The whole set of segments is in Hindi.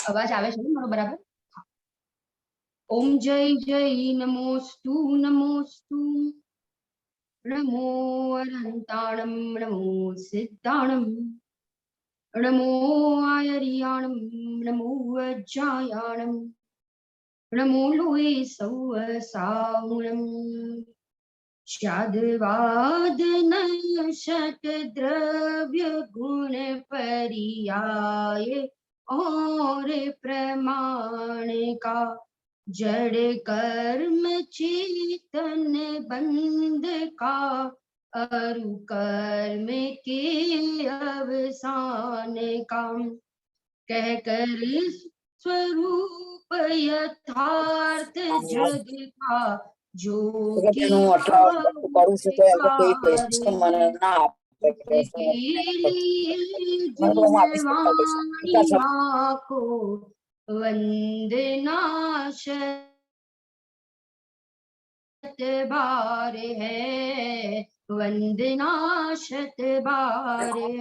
अवाज आवे छे मारो बराबर? ओम जय जय नमोस्तु नमोस्तु नमो अनंताणं नमो सिद्धाणं नमो आयर्याणं नमो वज्रायाणं नमो लोये सौसाहुणम् शाद्वादन शतद्रव्य गुण पर्याय और प्रमाण का जड़ कर्म चेतन बंध का अरु कर्म के अवसान का कह कर स्वरूप यथार्थ जग का जो నేను అట్లా పడుసు ఇష్టం మన నా को वंदना शत बार है वंदना शत बार है।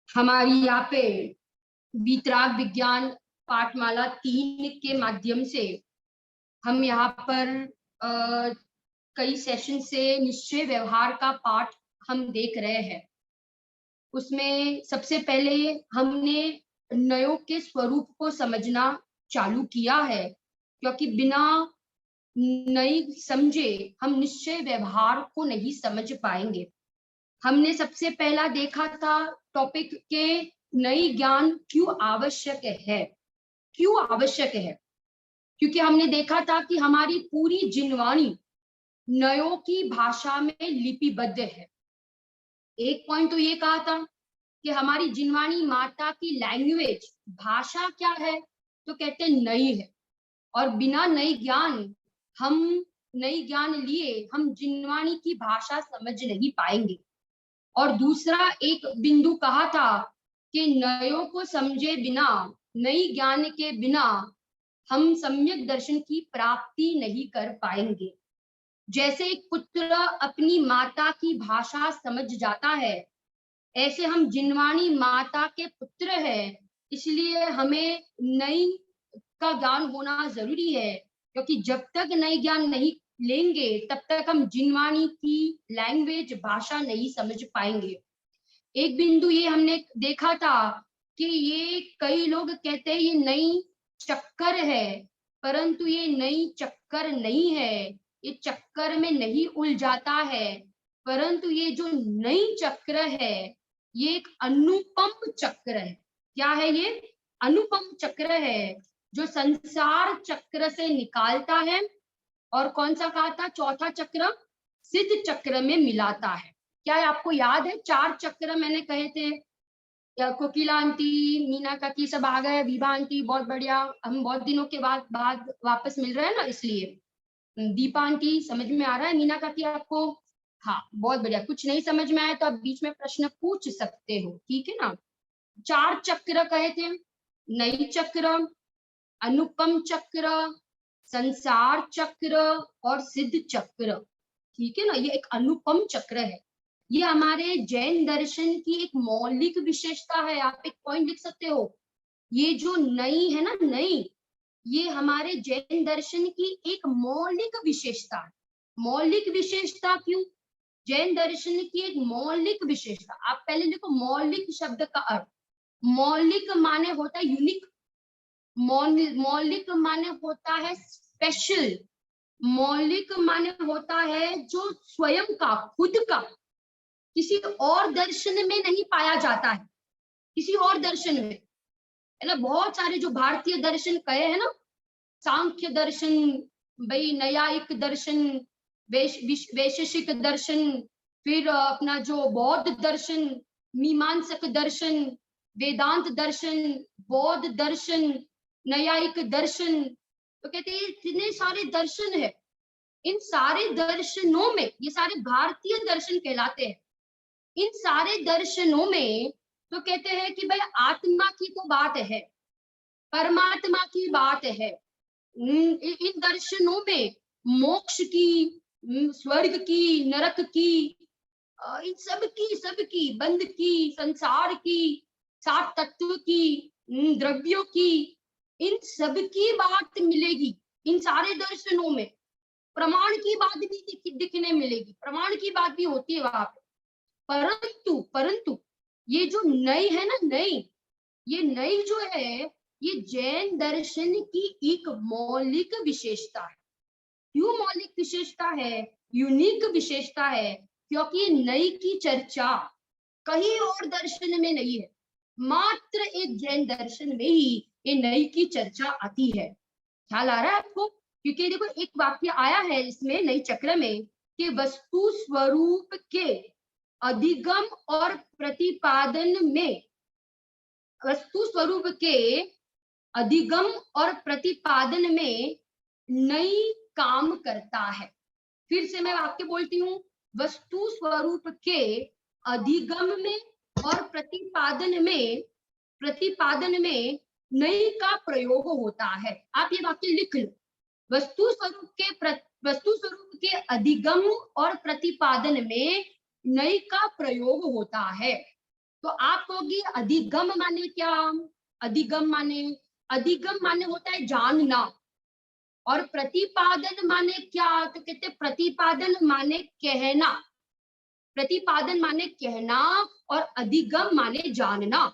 हमारी यहाँ पे वीतराग विज्ञान पाठमाला 3 के माध्यम से हम यहाँ पर कई सेशन से निश्चय व्यवहार का पाठ हम देख रहे हैं। उसमें सबसे पहले हमने नयों के स्वरूप को समझना चालू किया है, क्योंकि बिना नई समझे हम निश्चय व्यवहार को नहीं समझ पाएंगे। हमने सबसे पहला देखा था टॉपिक के नई ज्ञान क्यों आवश्यक है। क्यों आवश्यक है? क्योंकि हमने देखा था कि हमारी पूरी जिनवाणी नयों की भाषा में लिपिबद्ध है। एक पॉइंट तो ये कहा था कि हमारी जिनवाणी माता की लैंग्वेज भाषा क्या है, तो कहते हैं नई है, और बिना नई ज्ञान हम नई ज्ञान लिए हम जिनवाणी की भाषा समझ नहीं पाएंगे। और दूसरा एक बिंदु कहा था कि नयों को समझे बिना, नई ज्ञान के बिना हम सम्यक दर्शन की प्राप्ति नहीं कर पाएंगे। जैसे एक पुत्र अपनी माता की भाषा समझ जाता है, ऐसे हम जिनवाणी माता के पुत्र हैं, इसलिए हमें नई का ज्ञान होना जरूरी है, क्योंकि जब तक नई ज्ञान नहीं लेंगे तब तक हम जिनवाणी की लैंग्वेज भाषा नहीं समझ पाएंगे। एक बिंदु ये हमने देखा था कि ये कई लोग कहते हैं ये नई चक्कर है, परंतु ये नई चक्कर नहीं है, ये चक्कर में नहीं उलझाता है, परंतु ये जो नई चक्र है ये एक अनुपम चक्र है। क्या है ये? अनुपम चक्र है, जो संसार चक्र से निकालता है और कौन सा कहा था चौथा चक्र? सिद्ध चक्र में मिलाता है। क्या है आपको याद है? 4 चक्र मैंने कहे थे। कोकिला आंटी, मीना काकी सब आ गए, विभा आंटी बहुत बढ़िया, हम बहुत दिनों के बाद वापस मिल रहे हैं ना, इसलिए। दीपा आंटी समझ में आ रहा है? मीना काकी आपको? हाँ बहुत बढ़िया। कुछ नहीं समझ में आया तो आप बीच में प्रश्न पूछ सकते हो, ठीक है ना। 4 चक्र कहे थे, नई चक्र, अनुपम चक्र, संसार चक्र और सिद्ध चक्र, ठीक है ना। ये एक अनुपम चक्र है। ये हमारे जैन दर्शन की एक मौलिक विशेषता है। आप एक पॉइंट लिख सकते हो, ये जो नई है ना, नई, ये हमारे जैन दर्शन की एक मौलिक विशेषता है। मौलिक विशेषता क्यों? जैन दर्शन की एक मौलिक विशेषता। आप पहले देखो मौलिक शब्द का अर्थ। मौलिक माने होता है यूनिक, मौलिक माने होता है स्पेशल, मौलिक माने होता है जो स्वयं का, खुद का, किसी और दर्शन में नहीं पाया जाता है, किसी और दर्शन में, है ना। बहुत सारे जो भारतीय दर्शन कहे हैं ना, सांख्य दर्शन, भाई न्यायिक दर्शन, वैशेषिक दर्शन, फिर अपना जो बौद्ध दर्शन, मीमांसक दर्शन, वेदांत दर्शन, बौद्ध दर्शन, न्यायिक दर्शन, तो कहते हैं इतने सारे दर्शन है। इन सारे दर्शनों में, ये सारे भारतीय दर्शन कहलाते हैं, इन सारे दर्शनों में तो कहते हैं कि भाई आत्मा की तो बात है, परमात्मा की बात है। इन दर्शनों में मोक्ष की, स्वर्ग की, नरक की, इन सब की, बंध की, संसार की, सात तत्व की, द्रव्यों की, इन सब की बात मिलेगी। इन सारे दर्शनों में प्रमाण की बात भी दिखने मिलेगी, प्रमाण की बात भी होती है वहां पे। परंतु परंतु ये जो नई है ना, नई, ये नई जो है, ये जैन दर्शन की एक मौलिक विशेषता है। क्यों मौलिक विशेषता है, यूनिक विशेषता है? क्योंकि ये नई की चर्चा कहीं और दर्शन में नहीं है, मात्र एक जैन दर्शन में ही ये नई की चर्चा आती है। ख्याल आ रहा है आपको? क्योंकि देखो एक वाक्य आया है इसमें नई चक्र में कि वस्तु स्वरूप के अधिगम और प्रतिपादन में, वस्तु स्वरूप के अधिगम और प्रतिपादन में नई काम करता है। फिर से मैं वाक्य बोलती हूँ, वस्तु स्वरूप के अधिगम में और प्रतिपादन में नई का प्रयोग होता है। आप ये वाक्य लिख लो, वस्तु स्वरूप के अधिगम और प्रतिपादन में नई का प्रयोग होता है। तो आप कहोगे अधिगम माने क्या? अधिगम माने होता है जानना, और प्रतिपादन माने क्या? तो कहते प्रतिपादन माने कहना, प्रतिपादन माने कहना और अधिगम माने जानना।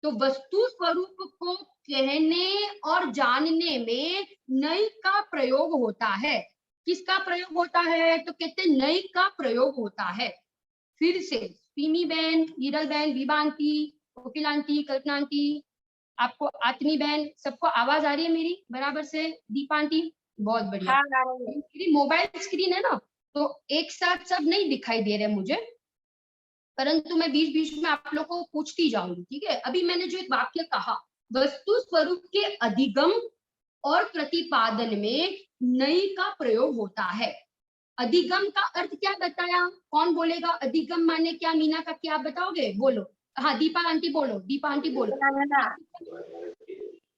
तो वस्तु स्वरूप को कहने और जानने में नई का प्रयोग होता है। किसका प्रयोग होता है? तो कहते नई का प्रयोग होता है। फिर से पीमी बहन, हीरल बहन, विभा आंटी, कोकिल आंटी, कल्पना आंटी, आपको आत्मी बहन, सबको आवाज आ रही है मेरी बराबर से? दीपा आंटी, बहुत बढ़िया। हाँ, मेरी मोबाइल स्क्रीन है ना, तो एक साथ सब नहीं दिखाई दे रहे मुझे, परंतु मैं बीच बीच में आप लोग को पूछती जाऊंगी, ठीक है? अभी मैंने जो एक वाक्य कहा, वस्तु स्वरूप के अधिगम और प्रतिपादन में नई का प्रयोग होता है। अधिगम का अर्थ क्या बताया? कौन बोलेगा अधिगम माने क्या? मीना का क्या आप बताओगे? बोलो। हाँ, दीपा आंटी बोलो, दीपा आंटी बोलो।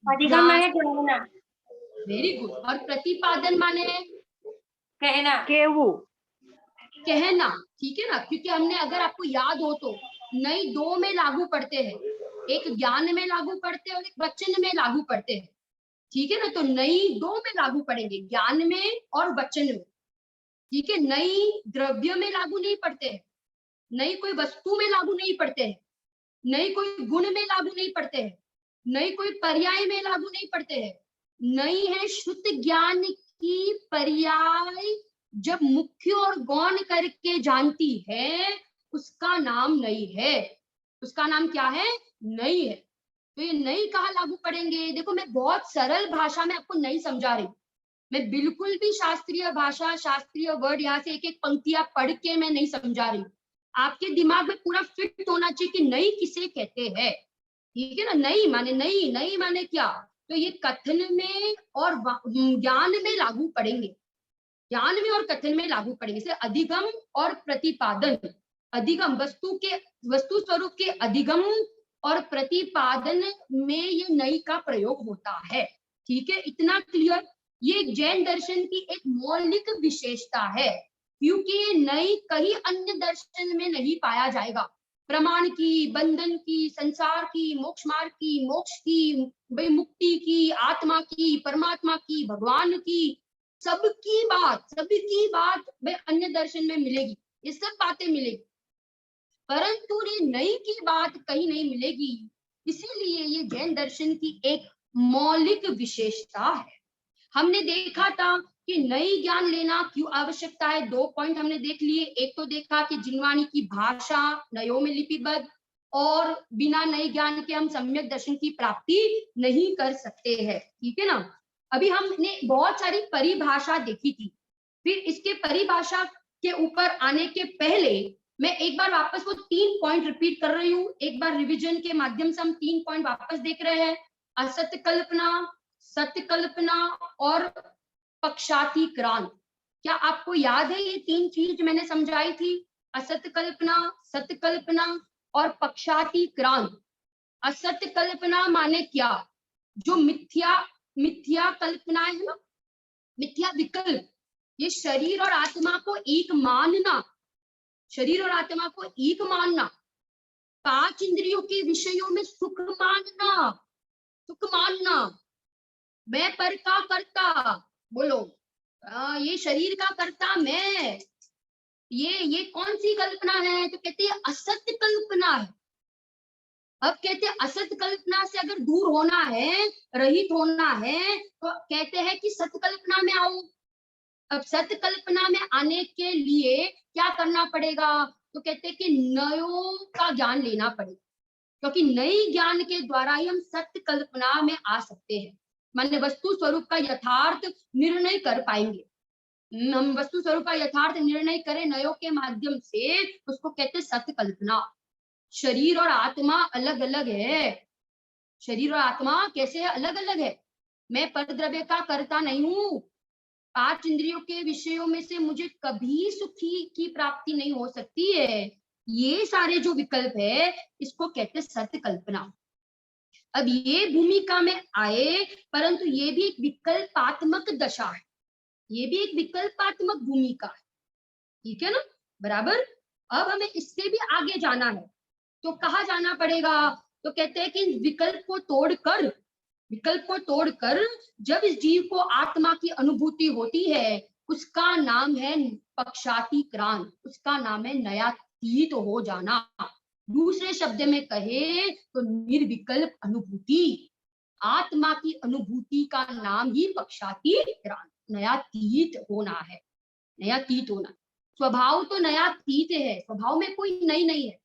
अधिगम माने जानना। Very good. और प्रतिपादन माने कहना, कहना, ठीक है ना? क्योंकि हमने, अगर आपको याद हो तो, नई दो में लागू पड़ते हैं, एक ज्ञान में लागू पड़ते हैं और एक वचन में लागू पड़ते हैं, ठीक है ना? तो नई दो में लागू पड़ेंगे, ज्ञान में और वचन में, ठीक है? नई द्रव्य में लागू नहीं पड़ते हैं, नई कोई वस्तु में लागू नहीं पड़ते हैं, नई कोई गुण में लागू नहीं पड़ते हैं, नई कोई पर्याय में लागू नहीं पड़ते हैं। नई है शुद्ध ज्ञान की पर्याय जब मुख्य और गौण करके जानती है, उसका नाम नई है। उसका नाम क्या है? नई है। तो ये नई कहाँ लागू पड़ेंगे? देखो मैं बहुत सरल भाषा में आपको नहीं समझा रही, मैं बिल्कुल भी शास्त्रीय भाषा, शास्त्रीय वर्ड यहाँ से एक एक पंक्तियां पढ़ के मैं नहीं समझा रही। आपके दिमाग में पूरा फिट होना चाहिए कि नई किसे कहते हैं, ठीक है ना? नई माने नई, नई माने क्या? तो ये कथन में और ज्ञान में लागू पड़ेंगे, ज्ञान में और कथन में लागू पड़ेंगे। जैसे अधिगम और प्रतिपादन, अधिगम वस्तु स्वरूप के अधिगम और प्रतिपादन में ये नई का प्रयोग होता है, ठीक है? इतना क्लियर? ये जैन दर्शन की एक मौलिक विशेषता है, क्योंकि ये नई कहीं अन्य दर्शन में नहीं पाया जाएगा। प्रमाण की, बंधन की, संसार की, मोक्ष मार्ग की, मोक्ष की, मुक्ति की, आत्मा की, परमात्मा की, भगवान की, सबकी बात भाई अन्य दर्शन में मिलेगी, ये सब बातें मिलेगी, परंतु ये नई की बात कहीं नहीं मिलेगी। इसीलिए ये जैन दर्शन की एक मौलिक विशेषता है। हमने देखा था कि नई ज्ञान लेना क्यों आवश्यकता है। दो पॉइंट हमने देख लिए। एक तो देखा कि जिनवाणी की भाषा नयों में लिपिबद्ध, और बिना नए ज्ञान के हम सम्यक दर्शन की प्राप्ति नहीं कर सकते हैं, ठीक है ना? अभी हमने बहुत सारी परिभाषा देखी थी, फिर इसके परिभाषा के ऊपर आने के पहले मैं एक बार वापस वो 3 पॉइंट रिपीट कर रही हूँ। एक बार रिवीजन के माध्यम से हम 3 पॉइंट वापस देख रहे हैं। असत्य कल्पना, सत्य कल्पना और पक्षातिक्रांत। क्या आपको याद है ये 3 चीज मैंने समझाई थी? असत्य कल्पना, सत्य कल्पना और पक्षातिक्रांत। असत्य कल्पना माने क्या? जो मिथ्या कल्पना है ना, मिथ्या विकल्प, ये शरीर और आत्मा को एक मानना, शरीर और आत्मा को एक मानना, पांच इंद्रियों के विषयों में सुख मानना, सुख मानना, मैं पर का करता, बोलो ये शरीर का करता मैं, ये कौन सी कल्पना है? तो कहते हैं असत्य कल्पना है। अब कहते हैं असत्य कल्पना से अगर दूर होना है, रहित होना है, तो कहते हैं कि सत्य कल्पना में आओ। अब सत्य कल्पना में आने के लिए क्या करना पड़ेगा? तो कहते हैं कि नयों का ज्ञान लेना पड़ेगा, क्योंकि नई ज्ञान के द्वारा ही हम सत्य कल्पना में आ सकते हैं। माने वस्तु स्वरूप का यथार्थ निर्णय कर पाएंगे। हम वस्तु स्वरूप का यथार्थ निर्णय करें नयों के माध्यम से, उसको कहते हैं सत्य कल्पना। शरीर और आत्मा अलग अलग है। शरीर और आत्मा कैसे है? अलग अलग है। मैं परद्रव्य का करता नहीं हूं। पांच इंद्रियों के विषयों में से मुझे कभी सुखी की प्राप्ति नहीं हो सकती है। ये सारे जो विकल्प है, इसको कहते हैं सत्य कल्पना। अब ये भूमिका में आए, परंतु ये भी एक विकल्पात्मक दशा है, ये भी एक विकल्पात्मक भूमिका है, ठीक है ना? बराबर। अब हमें इससे भी आगे जाना है, तो कहाँ जाना पड़ेगा? तो कहते हैं कि विकल्प को तोड़कर जब इस जीव को आत्मा की अनुभूति होती है, उसका नाम है पक्षातिक्रांत, उसका नाम है नयातीत हो जाना। दूसरे शब्द में कहे तो निर्विकल्प अनुभूति। आत्मा की अनुभूति का नाम ही पक्षातिक्रांत, नयातीत होना है। नयातीत होना, स्वभाव तो नयातीत है, स्वभाव में कोई नई नहीं है,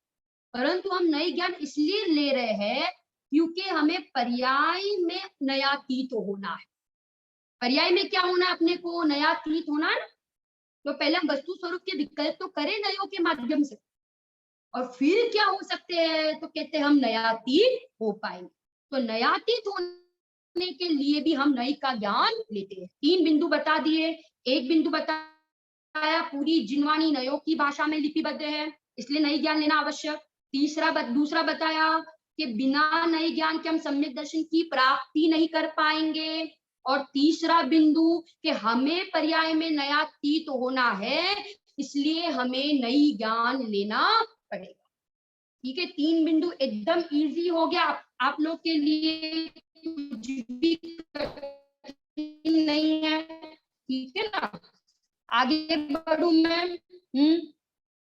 परंतु हम नई ज्ञान इसलिए ले रहे हैं क्योंकि हमें पर्याय में नयातीत होना है। पर्याय में क्या होना है? अपने को नयातीत होना है। तो पहले हम वस्तु स्वरूप के विकल्प तो करें नयों के माध्यम से, और फिर क्या हो सकते हैं? तो कहते हैं हम नयातीत हो पाएंगे। तो नयातीत होने के लिए भी हम नई का ज्ञान लेते हैं। 3 बिंदु बता दिए। एक बिंदु बताया पूरी जिनवाणी नयों की भाषा में लिपिबद्ध है, इसलिए नई ज्ञान लेना आवश्यक। दूसरा बताया कि बिना नए ज्ञान के हम सम्यक दर्शन की प्राप्ति नहीं कर पाएंगे। और तीसरा बिंदु कि हमें पर्याय में नयातीत होना है, इसलिए हमें नई ज्ञान लेना पड़ेगा। ठीक है, 3 बिंदु एकदम इजी हो गया आप लोग के लिए, कुछ भी कठिन नहीं है, ठीक है ना? आगे बढ़ू मैं।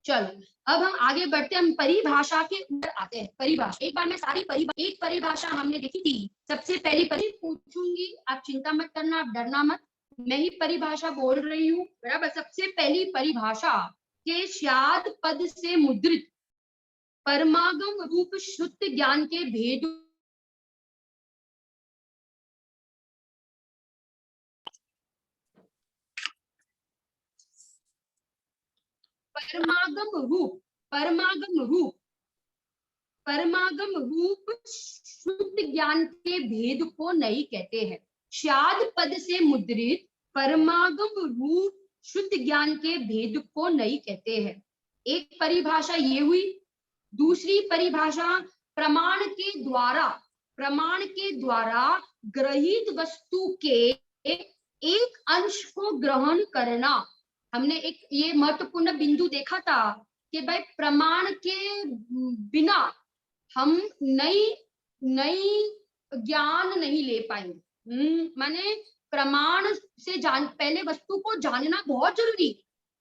चलो अब हम आगे बढ़ते हैं, हम परिभाषा के ऊपर आते हैं। परिभाषा, एक बार मैं सारी एक परिभाषा हमने देखी थी। सबसे पहली पूछूंगी, आप चिंता मत करना, आप डरना मत, मैं ही परिभाषा बोल रही हूँ, बराबर। सबसे पहली परिभाषा के स्याद पद से मुद्रित परमागम रूप शुद्ध ज्ञान के भेद परमागम रूप शुद्ध ज्ञान के भेद को नहीं कहते हैं। स्याद पद से मुद्रित परमागम रूप शुद्ध ज्ञान के भेद को नहीं कहते हैं। एक परिभाषा ये हुई। दूसरी परिभाषा प्रमाण के द्वारा ग्रहित वस्तु के एक अंश को ग्रहण करना। हमने एक ये महत्वपूर्ण बिंदु देखा था कि भाई प्रमाण के बिना हम नई ज्ञान नहीं ले पाएंगे। माने प्रमाण से पहले वस्तु को जानना बहुत जरूरी,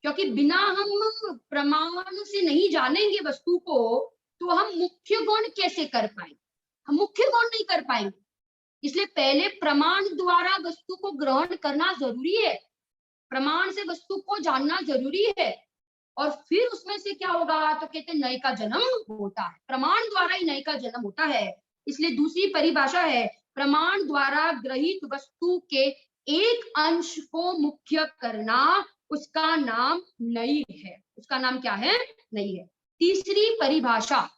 क्योंकि बिना हम प्रमाण से नहीं जानेंगे वस्तु को, तो हम मुख्य गुण कैसे कर पाएंगे? हम मुख्य गुण नहीं कर पाएंगे। इसलिए पहले प्रमाण द्वारा वस्तु को ग्रहण करना जरूरी है, प्रमाण से वस्तु को जानना जरूरी है, और फिर उसमें से क्या होगा? तो कहते हैं नए का जन्म होता है। प्रमाण द्वारा ही नए का जन्म होता है। इसलिए दूसरी परिभाषा है प्रमाण द्वारा ग्रहित वस्तु के एक अंश को मुख्य करना, उसका नाम नई है। उसका नाम क्या है? नई है। तीसरी परिभाषा,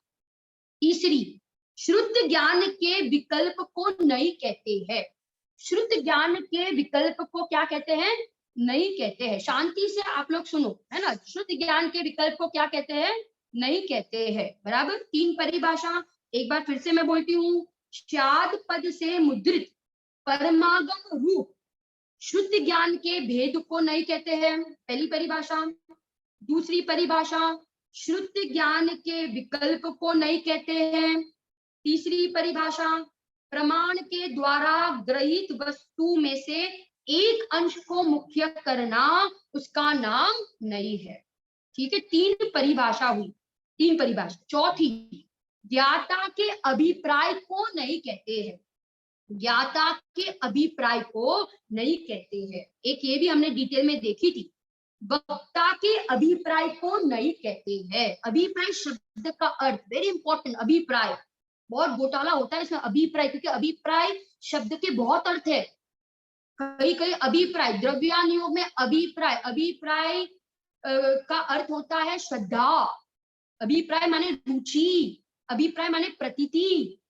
शुद्ध ज्ञान के विकल्प को नई कहते हैं। शुद्ध ज्ञान के विकल्प को क्या कहते हैं? नहीं कहते हैं। शांति से आप लोग सुनो, है ना? शुद्ध ज्ञान के विकल्प को क्या कहते हैं? नहीं कहते हैं, बराबर। 3 परिभाषा एक बार फिर से मैं बोलती हूँ। स्याद पद से मुद्रित परमागम रूप शुद्ध ज्ञान के भेद को नहीं कहते हैं, पहली परिभाषा। दूसरी परिभाषा, श्रुति ज्ञान के विकल्प को नहीं कहते हैं। तीसरी परिभाषा, प्रमाण के द्वारा ग्रहित वस्तु में से एक अंश को मुख्य करना उसका नाम नहीं है। ठीक है, तीन परिभाषा हुई, तीन परिभाषा। चौथी, ज्ञाता के अभिप्राय को नहीं कहते हैं, ज्ञाता के अभिप्राय को नहीं कहते हैं। एक ये भी हमने डिटेल में देखी थी, वक्ता के अभिप्राय को नहीं कहते हैं। अभिप्राय शब्द का अर्थ वेरी इंपॉर्टेंट, अभिप्राय बहुत घोटाला होता है इसमें अभिप्राय, क्योंकि अभिप्राय शब्द के बहुत अर्थ है। कई कई अभिप्राय, द्रव्यानुयोग में अभिप्राय, अभिप्राय का अर्थ होता है श्रद्धा, अभिप्राय माने रुचि, अभिप्राय माने प्रतीति।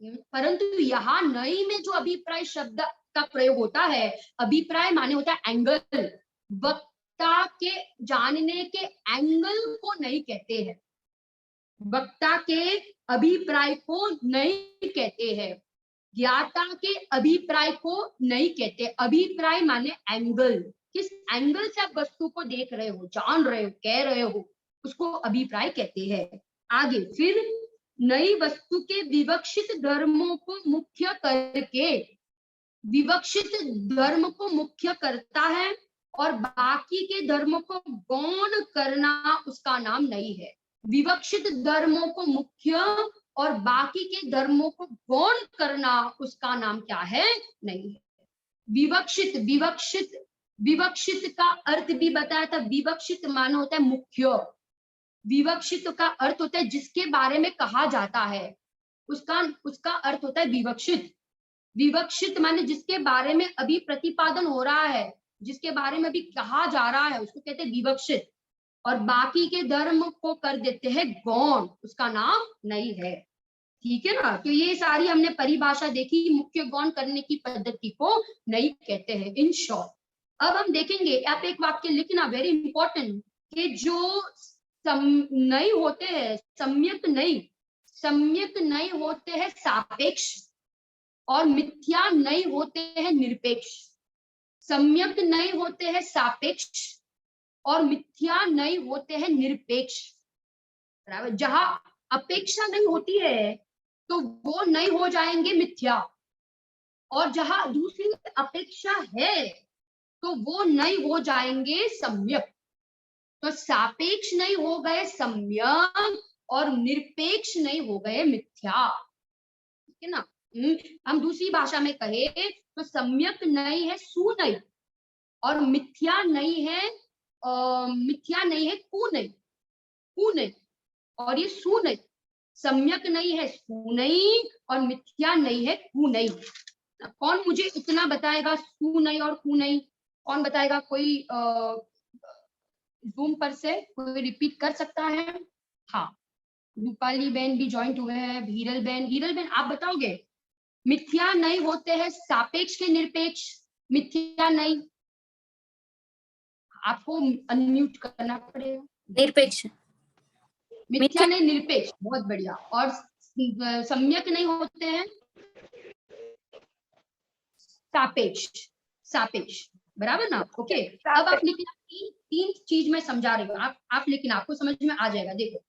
परंतु यहाँ नई में जो अभिप्राय शब्द का प्रयोग होता है, अभिप्राय माने होता है एंगल, वक्ता के जानने के एंगल को नहीं कहते हैं, वक्ता के अभिप्राय को नहीं कहते हैं, ज्ञाता के अभिप्राय को नहीं कहते। अभिप्राय माने एंगल, किस एंगल से आप वस्तु को देख रहे हो, जान रहे हो, कह रहे हो, उसको अभिप्राय कहते हैं। आगे फिर नई वस्तु के विवक्षित धर्मों को मुख्य करके, विवक्षित धर्म को मुख्य करता है और बाकी के धर्मों को गौण करना उसका नाम नहीं है। विवक्षित धर्मों को मुख्य और बाकी के धर्मों को गौण करना उसका नाम क्या है, नहीं है। विवक्षित, विवक्षित, विवक्षित का अर्थ भी बताया था। विवक्षित माना होता है मुख्य, विवक्षित का अर्थ होता है जिसके बारे में कहा जाता है, उसका अर्थ होता है विवक्षित। विवक्षित माने जिसके बारे में अभी प्रतिपादन हो रहा है, जिसके बारे में अभी कहा जा रहा है, उसको कहते हैं विवक्षित। और बाकी के धर्म को कर देते हैं गौण, उसका नाम नहीं है। ठीक है ना, तो ये सारी हमने परिभाषा देखी, मुख्य गौण करने की पद्धति को नहीं कहते हैं, इन शॉर्ट। अब हम देखेंगे, आप एक वाक्य लिखना, वेरी इंपॉर्टेंट, कि जो नहीं होते हैं सम्यक नहीं, सम्यक नहीं होते हैं सापेक्ष, और मिथ्या नहीं होते हैं निरपेक्ष। सम्यक नहीं होते हैं सापेक्ष और मिथ्या नहीं होते हैं निरपेक्ष। बराबर, जहां अपेक्षा नहीं होती है तो वो नहीं हो जाएंगे मिथ्या, और जहां दूसरी अपेक्षा है तो वो नहीं हो जाएंगे सम्यक। तो सापेक्ष नहीं हो गए सम्यक और निरपेक्ष नहीं हो गए मिथ्या। ठीक है ना, हम दूसरी भाषा में कहे तो सम्यक नहीं है सुनई, और मिथ्या नहीं है कुनई, कुनई, और ये सुनई। सम्यक नहीं है सुनई और मिथ्या नहीं है कुनई। कौन मुझे इतना बताएगा, सुनई और कुनई कौन बताएगा? कोई जूम पर से कोई रिपीट कर सकता है? हाँ, रूपाली बहन भी ज्वाइंट हुए हैं, हीरल बहन आप बताओगे? मिथ्या नहीं होते हैं सापेक्ष के निरपेक्ष? मिथ्या नहीं, आपको अनम्यूट करना पड़ेगा। निरपेक्ष, मिथ्या नहीं निरपेक्ष, बहुत बढ़िया। और सम्यक नहीं होते हैं सापेक्ष, सापेक्ष, बराबर ना? ओके, अब आप लिखना, तीन चीज मैं समझा रही हूँ, आप लिखना, आपको समझ में आ जाएगा। देखो,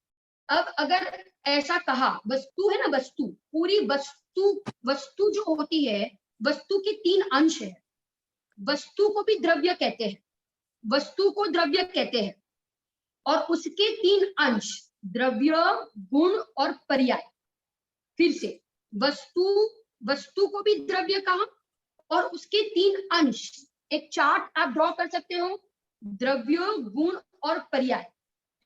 अब अगर ऐसा कहा, वस्तु है ना, वस्तु, पूरी वस्तु जो होती है, वस्तु के तीन अंश है। वस्तु को भी द्रव्य कहते हैं, वस्तु को द्रव्य कहते हैं, और उसके तीन अंश, द्रव्य, गुण और पर्याय। फिर से, वस्तु को भी द्रव्य कहा, और उसके तीन अंश, एक चार्ट आप ड्रॉ कर सकते हो, द्रव्य, गुण और पर्याय।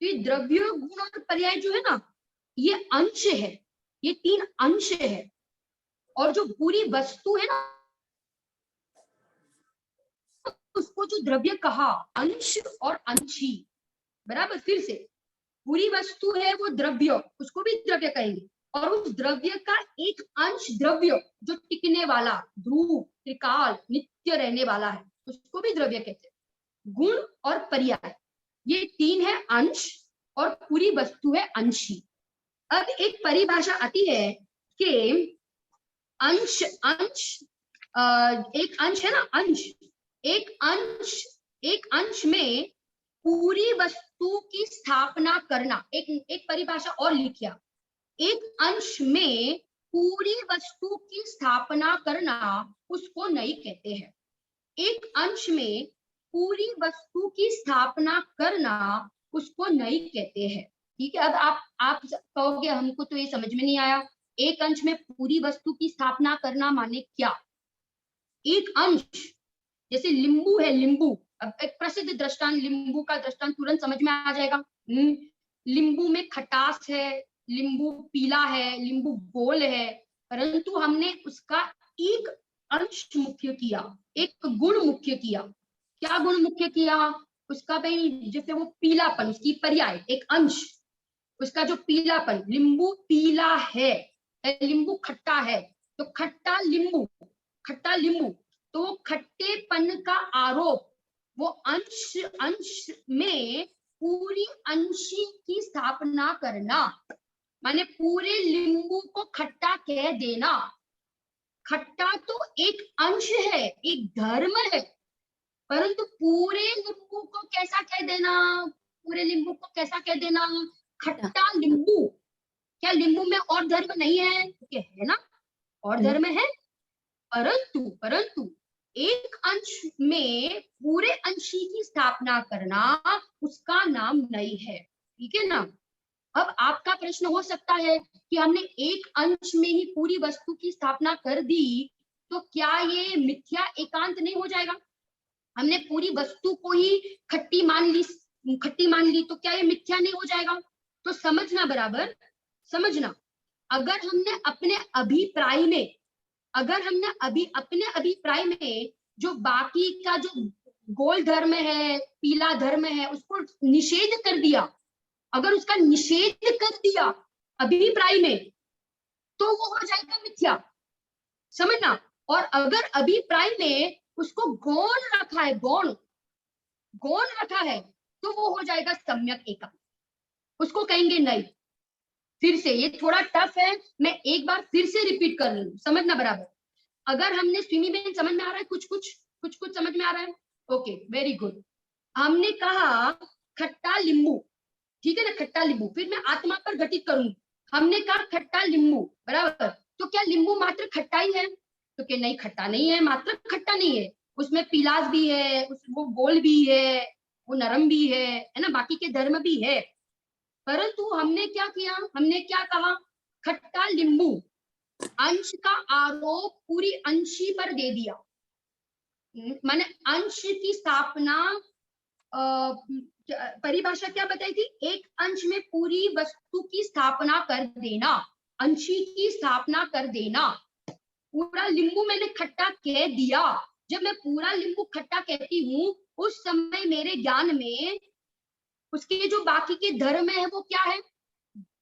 तो ये द्रव्य, गुण और पर्याय जो है ना, ये अंश है, ये तीन अंश है। और जो पूरी वस्तु है ना, उसको जो द्रव्य कहा, अंश और अंशी, बराबर। फिर से, पूरी वस्तु है वो द्रव्य, उसको भी द्रव्य कहेंगे, और उस द्रव्य का एक अंश द्रव्य जो टिकने वाला, ध्रुव, त्रिकाल, नित्य रहने वाला है, उसको भी द्रव्य कहते हैं। गुण और पर्याय, ये तीन है अंश, और पूरी वस्तु है अंशी। अब एक परिभाषा आती है कि अंश, एक अंश है ना, अंश, एक अंश में पूरी वस्तु की स्थापना करना, एक परिभाषा और लिखिया, एक अंश में पूरी वस्तु की स्थापना करना उसको नई कहते हैं। एक अंश में पूरी वस्तु की स्थापना करना उसको नई कहते हैं। ठीक है, अब आप कहोगे हमको तो ये समझ में नहीं आया, एक अंश में पूरी वस्तु की स्थापना करना माने क्या? एक अंश, जैसे लींबू है, लींबू, अब एक प्रसिद्ध दृष्टांत, लींबू का दृष्टांत तुरंत समझ में आ जाएगा। लींबू में खटास है, लींबू पीला है, लींबू गोल है, परंतु हमने उसका एक अंश मुख्य किया, एक गुण मुख्य किया। क्या गुण मुख्य किया उसका? भाई जैसे वो पीलापन, उसकी पर्याय एक अंश, उसका जो पीलापन, लींबू पीला है, लींबू खट्टा है, तो खट्टा लींबू, खट्टा लींबू, तो वो खट्टेपन का आरोप, वो अंश में पूरी अंशी की स्थापना करना, माने पूरे लींबू को खट्टा कह देना। खट्टा तो एक अंश है, एक धर्म है, परंतु पूरे लींबू को कैसा कह देना? पूरे लींबू को कैसा कह देना? खट्टा लींबू। क्या लींबू में और धर्म नहीं है? है ना, और धर्म है, परंतु एक अंश में पूरे अंशी की स्थापना करना उसका नाम नई है। ठीक है ना? अब आपका प्रश्न हो सकता है कि हमने एक अंश में ही पूरी वस्तु की स्थापना कर दी, तो क्या ये मिथ्या एकांत नहीं हो जाएगा? हमने पूरी वस्तु को ही खट्टी मान ली, तो क्या ये मिथ्या नहीं हो जाएगा? तो समझना, बराबर समझना, अगर हमने अपने अभिप्राय में, अपने अभिप्राय में जो बाकी का जो गोल धर्म है, पीला धर्म है, उसको निषेध कर दिया, अगर उसका निषेध कर दिया अभिप्राय में, तो वो हो जाएगा मिथ्या, समझना। और अगर अभिप्राय में उसको गौण रखा है, गौण रखा है, तो वो हो जाएगा सम्यक एकांत, उसको कहेंगे नहीं। फिर से, ये थोड़ा टफ है, मैं एक बार फिर से रिपीट कर लूं, समझना बराबर। अगर हमने स्विमी में समझ में आ रहा है, कुछ समझ में आ रहा है? Okay, very good. हमने कहा खट्टा लींबू, ठीक है ना, खट्टा लींबू, फिर मैं आत्मा पर घटित करूंगी। हमने कहा खट्टा लींबू, बराबर, तो क्या लींबू मात्र खट्टा ही है? तो क्या नहीं, खट्टा नहीं है, मात्र खट्टा नहीं है, उसमें पीलास भी है, वो गोल भी है, वो नरम भी है ना, बाकी के धर्म भी है। परंतु हमने क्या किया, हमने क्या कहा? खट्टा लींबू, अंश का आरोप पूरी अंशी पर दे दिया, माने अंश की स्थापना, परिभाषा क्या बताई थी? एक अंश में पूरी वस्तु की स्थापना कर देना, अंशी की स्थापना कर देना। पूरा लींबू मैंने खट्टा कह दिया, जब मैं पूरा लींबू खट्टा कहती हूँ, उस समय मेरे ज्ञान में उसके जो बाकी के धर्म है वो क्या है?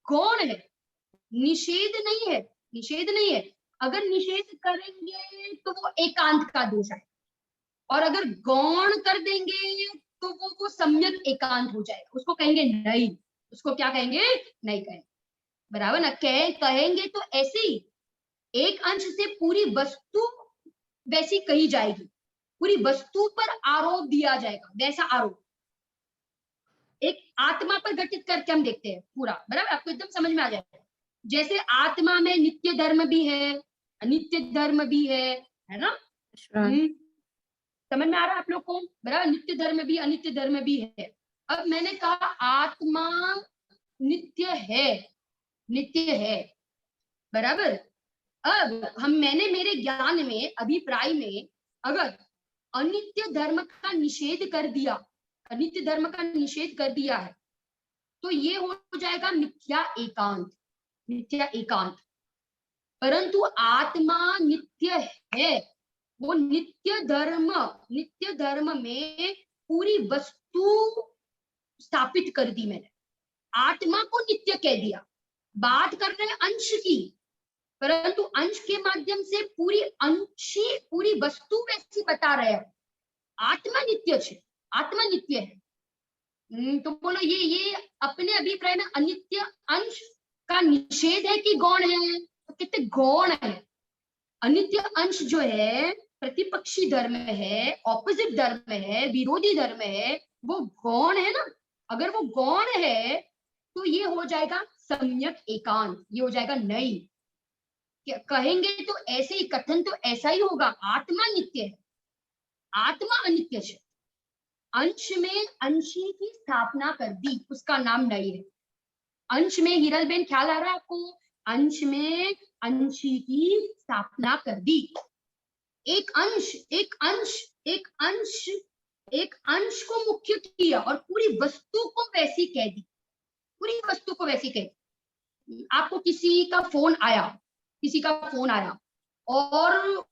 गौण है, निषेध नहीं है, निषेध नहीं है। अगर निषेध करेंगे तो वो एकांत का दोष है, और अगर गौण कर देंगे तो वो सम्यक एकांत हो जाएगा, उसको कहेंगे नहीं, उसको क्या कहेंगे? नहीं कहेंगे, बराबर ना। कहेंगे तो ऐसे ही, एक अंश से पूरी वस्तु वैसी कही जाएगी, पूरी वस्तु पर आरोप दिया जाएगा, वैसा आरोप एक आत्मा पर घटित करके हम देखते हैं पूरा, बराबर, आपको एकदम समझ में आ जाएगा। जैसे आत्मा में नित्य धर्म भी है, अनित्य धर्म भी है ना? समझ में आ रहा है आप लोग को? बराबर, नित्य धर्म भी अनित्य धर्म भी है। अब मैंने कहा आत्मा नित्य है, बराबर। अब मैंने मेरे ज्ञान में, अभिप्राय में, अगर अनित्य धर्म का निषेध कर दिया, अनित्य धर्म का निषेध कर दिया है, तो ये हो जाएगा मिथ्या एकांत, मिथ्या एकांत। परंतु आत्मा नित्य है, वो नित्य धर्म में पूरी वस्तु स्थापित कर दी मैंने, आत्मा को नित्य कह दिया। बात कर रहे हैं अंश की, परंतु अंश के माध्यम से पूरी वस्तु वैसी बता रहे हैं। आत्मा नित्य है, आत्मा नित्य है। तो बोलो ये अपने अभिप्राय में अनित्य अंश का निषेध है कि गौण है? तो कितने गौण है। अनित्य अंश जो है प्रतिपक्षी धर्म है, ऑपोजिट धर्म है, विरोधी धर्म है, वो गौण है ना, अगर वो गौण है तो ये हो जाएगा सम्यक एकांत, ये हो जाएगा नहीं। कहेंगे तो ऐसे ही, कथन तो ऐसा ही होगा, आत्मा नित्य है, आत्मा अनित्य है। अंश में अंशी की स्थापना कर दी, उसका नाम नहीं है। अंश में, हिरलबेन ख्याल आ रहा है आपको? अंश में अंशी की स्थापना कर दी। एक अंश, एक अंश, एक अंश, एक अंश को मुख्य किया और पूरी वस्तु को वैसी कह दी, पूरी वस्तु को वैसी कह दी। आपको किसी का फोन आया, किसी का फोन आया और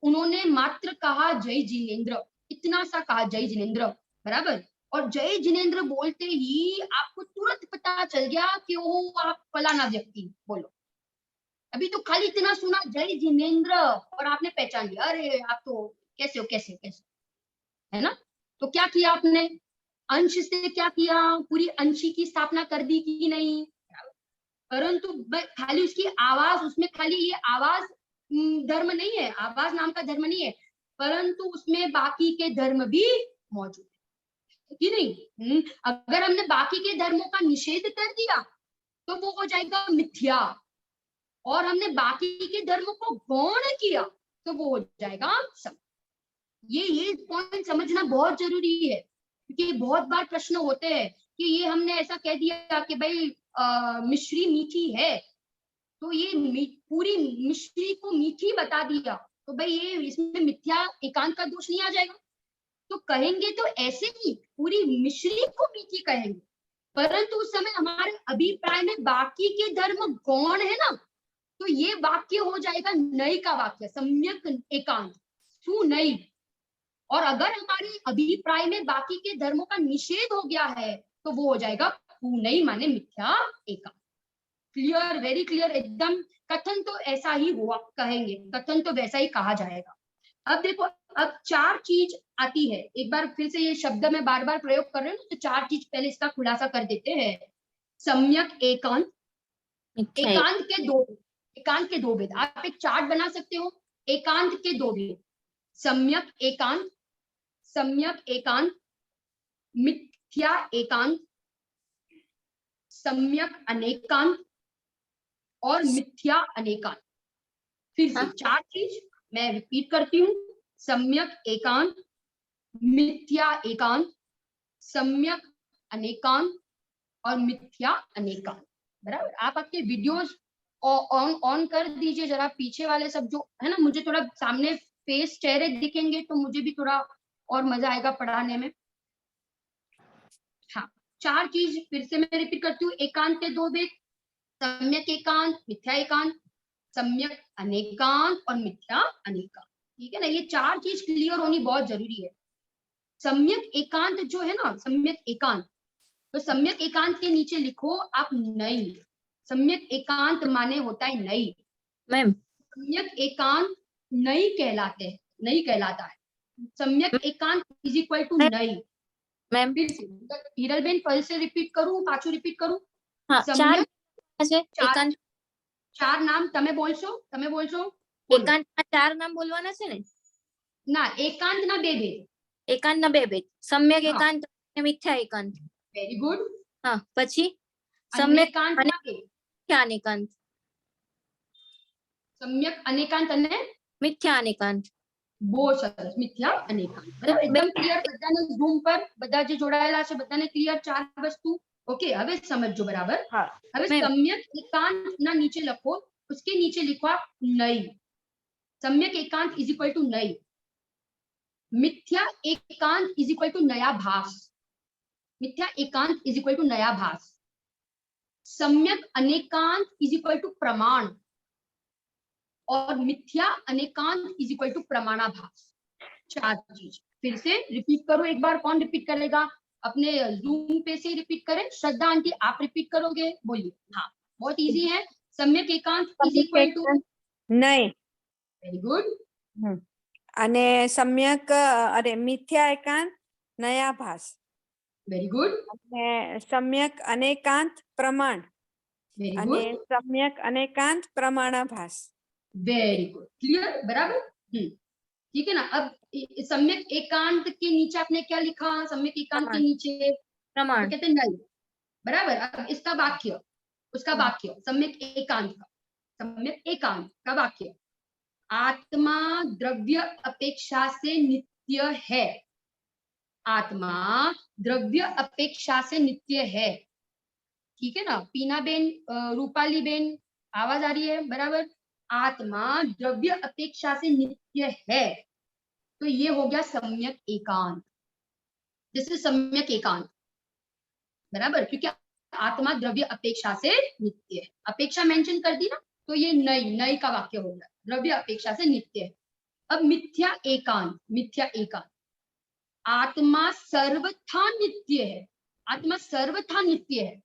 उन्होंने मात्र कहा जय जिनेन्द्र, इतना सा कहा जय जिनेन्द्र, बराबर। और जय जिनेन्द्र बोलते ही आपको तुरंत पता चल गया कि वो आप फलाना व्यक्ति, बोलो। अभी तो खाली इतना सुना जय जिनेन्द्र और आपने पहचान लिया, अरे आप तो कैसे हो, कैसे कैसे, है ना? तो क्या किया आपने? अंश से क्या किया? पूरी अंशी की स्थापना कर दी कि नहीं? परंतु खाली उसकी आवाज, उसमें खाली ये आवाज धर्म नहीं है, आवाज नाम का धर्म नहीं है, परंतु उसमें बाकी के धर्म भी मौजूद है कि नहीं? अगर हमने बाकी के धर्मों का निषेध कर दिया तो वो हो जाएगा मिथ्या, और हमने बाकी के धर्मों को गौण किया तो वो हो जाएगा सत्य। ये पॉइंट समझना बहुत जरूरी है, क्योंकि बहुत बार प्रश्न होते हैं कि ये हमने ऐसा कह दिया कि भाई मिश्री मीठी है, तो ये पूरी मिश्री को मीठी बता दिया, तो भाई ये इसमें मिथ्या एकांत का दोष नहीं आ जाएगा? तो कहेंगे तो ऐसे ही पूरी मिश्री को मीठी कहेंगे, परंतु उस समय हमारे अभिप्राय में बाकी के धर्म गौण है ना, तो ये वाक्य हो जाएगा नई का वाक्य, सम्यक एकांत, सुनई। और अगर हमारे अभिप्राय में बाकी के धर्मों का निषेध हो गया है तो वो हो जाएगा नहीं, माने मिथ्या एकांत। क्लियर, वेरी क्लियर एकदम। कथन तो ऐसा ही हुआ कहेंगे, कथन तो वैसा ही कहा जाएगा। अब देखो, अब चार चीज आती है, एक बार फिर से ये शब्द में बार बार प्रयोग कर रहे हैं, तो चार चीज पहले इसका खुलासा कर देते हैं। सम्यक एकांत, एकांत के दो भेद, आप एक चार्ट बना सकते हो, एकांत के दो भेद, सम्यक एकांत, सम्यक एकांत, मिथ्या एकांत, सम्यक अनेकांत और मिथ्या अनेकांत। फिर से चार चीज मैं रिपीट करती हूँ, सम्यक एकांत, मिथ्या एकांत, सम्यक अनेकांत और मिथ्या अनेकांत, बराबर। आप आपके वीडियोस ऑन कर दीजिए जरा, पीछे वाले सब जो है ना, मुझे थोड़ा सामने फेस चेहरे दिखेंगे तो मुझे भी थोड़ा और मजा आएगा पढ़ाने में। हाँ, चार चीज फिर से मैं रिपीट करती हूँ, एकांत के दो भेद, सम्यक एकांत, मिथ्या एकांत, सम्यक अनेकांत और मिथ्या अनेकांत, ठीक है ना? ये चार चीज क्लियर होनी बहुत जरूरी है। सम्यक एकांत जो है ना, सम्यक एकांत, तो सम्यक एकांत के नीचे लिखो आप नहीं, सम्यक एकांत माने होता है नहीं मैम। सम्यक एकांत नहीं कहलाते, नहीं कहलाता है। सम्यक एकांत इज इक्वल टू नहीं। मैम फिर से हिरलबेन पहले से रिपीट करूं, पाछू रिपीट करूं? हाँ, चार एकांत, ચાર નામ તમે બોલશો, તમે બોલશો? એકાંત ના ચાર નામ બોલવાના છે ને? ના, એકાંત ના બે ભેદ, એકાંત ના બે ભેદ, સમ્યક એકાંત અને મિથ્યા એકાંત। Very good. હા, પછી સમ્યક અનેકાંત ના બે, મિથ્યા અનેકાંત, સમ્યક અનેકાંત અને મિથ્યા અનેકાંત। બહુ સરસ, મિથ્યા અનેકાંત, બરાબર, એકદમ ક્લિયર। બધાને ઝૂમ પર બધા જે જોડાયેલા છે બધાને ક્લિયર ચાર વસ્તુ? ओके, હવે સમજો બરાબર। હવે सम्यक एकांत ना नीचे लखो, उसके नीचे लिखो आप नहीं, सम्यक एकांत इज इक्वल टू नहीं, मिथ्या एकांत इज इक्वल टू नया भास, मिथ्या एकांत इज इक्वल टू नया भास, सम्यक अनेकांत इज इक्वल टू प्रमाण और मिथ्या अनेकांत इज इक्वल टू प्रमाणाभास। चार चीज फिर से रिपीट करो एक बार, कौन रिपीट करेगा? अपने जूम पे से रिपीट करें। श्रद्धा आंटी आप रिपीट करोगे, बोलिए। हाँ, बहुत इजी है। सम्यक एकांत इज इक्वल टू नहीं। Very good. અને सम्यक अरे मिथ्या एकांत नया भास। Very good. અને सम्यक अनेकांत प्रमाण। वेरी અને गुड। सम्यक अनेकांत प्रमाणाभास। वेरी गुड, क्लियर, बराबर। ठीक है ना? अब सम्यक एकांत के नीचे आपने क्या लिखा? सम्यक एकांत के प्रमाण। नीचे प्रमाण। तो कहते हैं नल, बराबर। अब इसका वाक्य, उसका वाक्य सम्यक एकांत का, सम्यक एकांत का वाक्य, आत्मा द्रव्य अपेक्षा से नित्य है। आत्मा द्रव्य अपेक्षा से नित्य है, ठीक है ना? पीना बेन, रूपाली बेन, आवाज आ रही है? बराबर। आत्मा द्रव्य अपेक्षा से नित्य है, तो ये हो गया सम्यक एकांत। दिस इज सम्यक एकांत, बराबर, क्योंकि आत्मा द्रव्य अपेक्षा से नित्य है। अपेक्षा मेंशन कर दी ना, तो ये नई नई का वाक्य हो गया, द्रव्य अपेक्षा से नित्य है। अब मिथ्या एकांत, मिथ्या एकांत, आत्मा सर्वथा नित्य है। आत्मा सर्वथा नित्य है,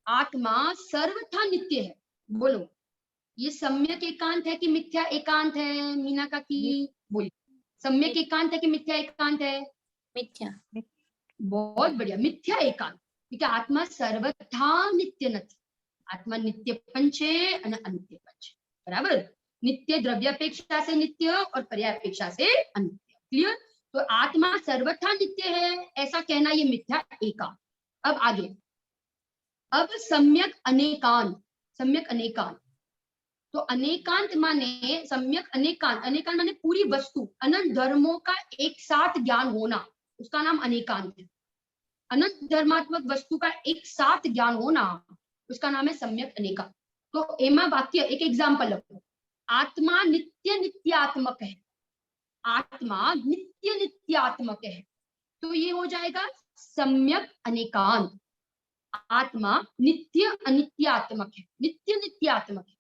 आत्मा सर्वथा नित्य है। बोलो, ये सम्यक एकांत है कि मिथ्या एकांत है? मीना का की बोली, सम्यक एकांत है कि मिथ्या एकांत है? मिथ्या। बहुत बढ़िया, मिथ्या एकांत, क्योंकि आत्मा सर्वथा नित्य નથી। आत्मा नित्य पण છે અને અનિત્ય પણ છે, बराबर। नित्य द्रव्य अपेक्षा से नित्य और पर्याय अपेक्षा से अनित्य, क्लियर? तो आत्मा सर्वथा नित्य है, ऐसा कहना ये मिथ्या एकांत। अब आगे, अब सम्यक अनेकांत, सम्यक अनेकांत, तो अनेकांत माने सम्यक अनेकांत, अनेकांत माने पूरी वस्तु, अनंत धर्मों का एक साथ ज्ञान होना, उसका नाम अनेकांत है। अनंत धर्मात्मक वस्तु का एक साथ ज्ञान होना, उसका नाम है सम्यक अनेकांत। तो एमा वाक्य, एक एग्जांपल लखो, आत्मा नित्य नित्यात्मक है। आत्मा नित्य नित्यात्मक है, तो ये हो जाएगा सम्यक अनेकांत। आत्मा नित्य अनित्यात्मक है, नित्य नित्यात्मक है,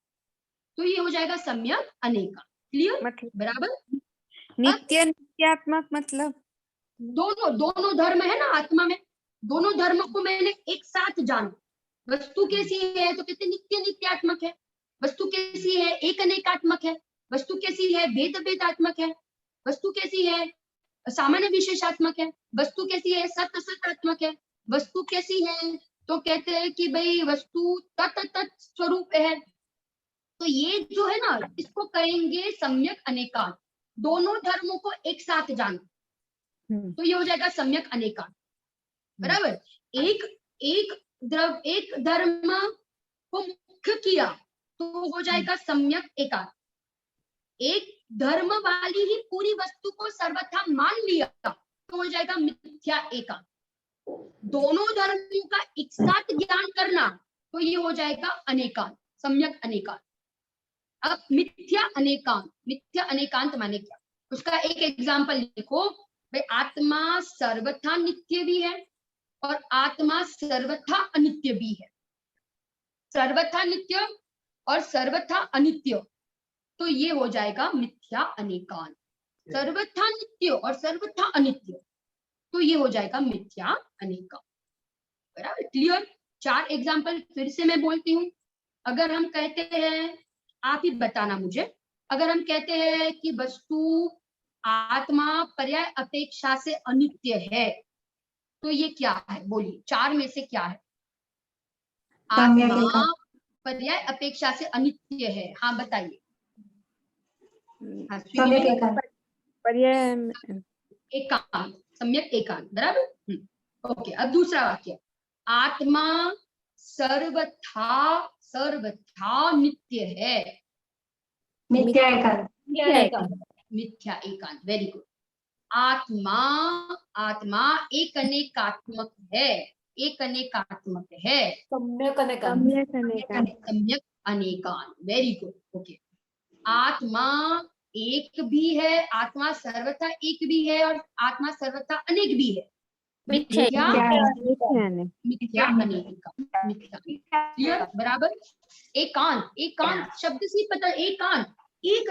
तो ये हो जाएगा सम्यक अनेकांत। क्लियर? मतलब बराबर। नित्य नित्यात्मक मतलब दोनों दोनों धर्म है ना आत्मा में, दोनों धर्म को मैंने एक साथ जाना। वस्तु कैसी है तो कहते नित्य नित्यात्मक है, वस्तु कैसी है एक अनेकात्मक है, वस्तु कैसी है भेद भेदात्मक है, वस्तु कैसी है सामान्य विशेषात्मक है, वस्तु कैसी है सत सतात्मक है, वस्तु कैसी है तो कहते हैं कि भाई वस्तु तत् तत् स्वरूप है। तो ये जो है ना, इसको कहेंगे सम्यक अनेकांत, दोनों धर्मों को एक साथ जाना, तो ये हो जाएगा सम्यक अनेकांत, बराबर। एक एक धर्म को मुख्य किया तो हो जाएगा सम्यक एकांत। एक धर्म वाली ही पूरी वस्तु को सर्वथा मान लिया तो हो जाएगा मिथ्या एकांत। दोनों धर्मों का एक साथ ज्ञान करना तो ये हो जाएगा अनेकांत, सम्यक अनेकांत। अब मिथ्या अनेकांत, मिथ्या अनेकांत माने क्या? उसका एक एग्जाम्पल लिखो, भाई आत्मा सर्वथा नित्य भी है और आत्मा सर्वथा अनित्य भी है। सर्वथा नित्य और सर्वथा अनित्य, तो ये हो जाएगा मिथ्या अनेकांत। सर्वथा नित्य और सर्वथा अनित्य, तो ये हो जाएगा मिथ्या अनेकांत, बराबर। क्लियर? 4 एग्जाम्पल फिर से मैं बोलती हूँ। अगर हम कहते हैं, आप ही बताना मुझे, अगर हम कहते हैं कि वस्तु आत्मा पर्याय अपेक्षा से अनित्य है, तो ये क्या है? बोलिए, 4 में से क्या है? आत्मा पर्याय अपेक्षा से अनित्य है, हाँ बताइए। हाँ, पर्याय एकांत, सम्यक एकांत, बराबर। ओके, अब दूसरा वाक्य, आत्मा सर्वथा सर्वथा नित्य है। मिथ्या एकांत। मिथ्या एकांत, वेरी गुड। आत्मा आत्मा एक अनेकात्मक है, एक अनेकात्मक है। सम्यक अनेकांत। सम्यक अनेकांत, वेरी गुड। ओके, आत्मा एक भी है, आत्मा सर्वथा एक भी है और आत्मा सर्वथा अनेक भी है। मिथ्या मिथ्या अनेकांत, मिथ्या, क्लियर? बराबर। एकांत, एकांत शब्द से ही पता, एकांत एक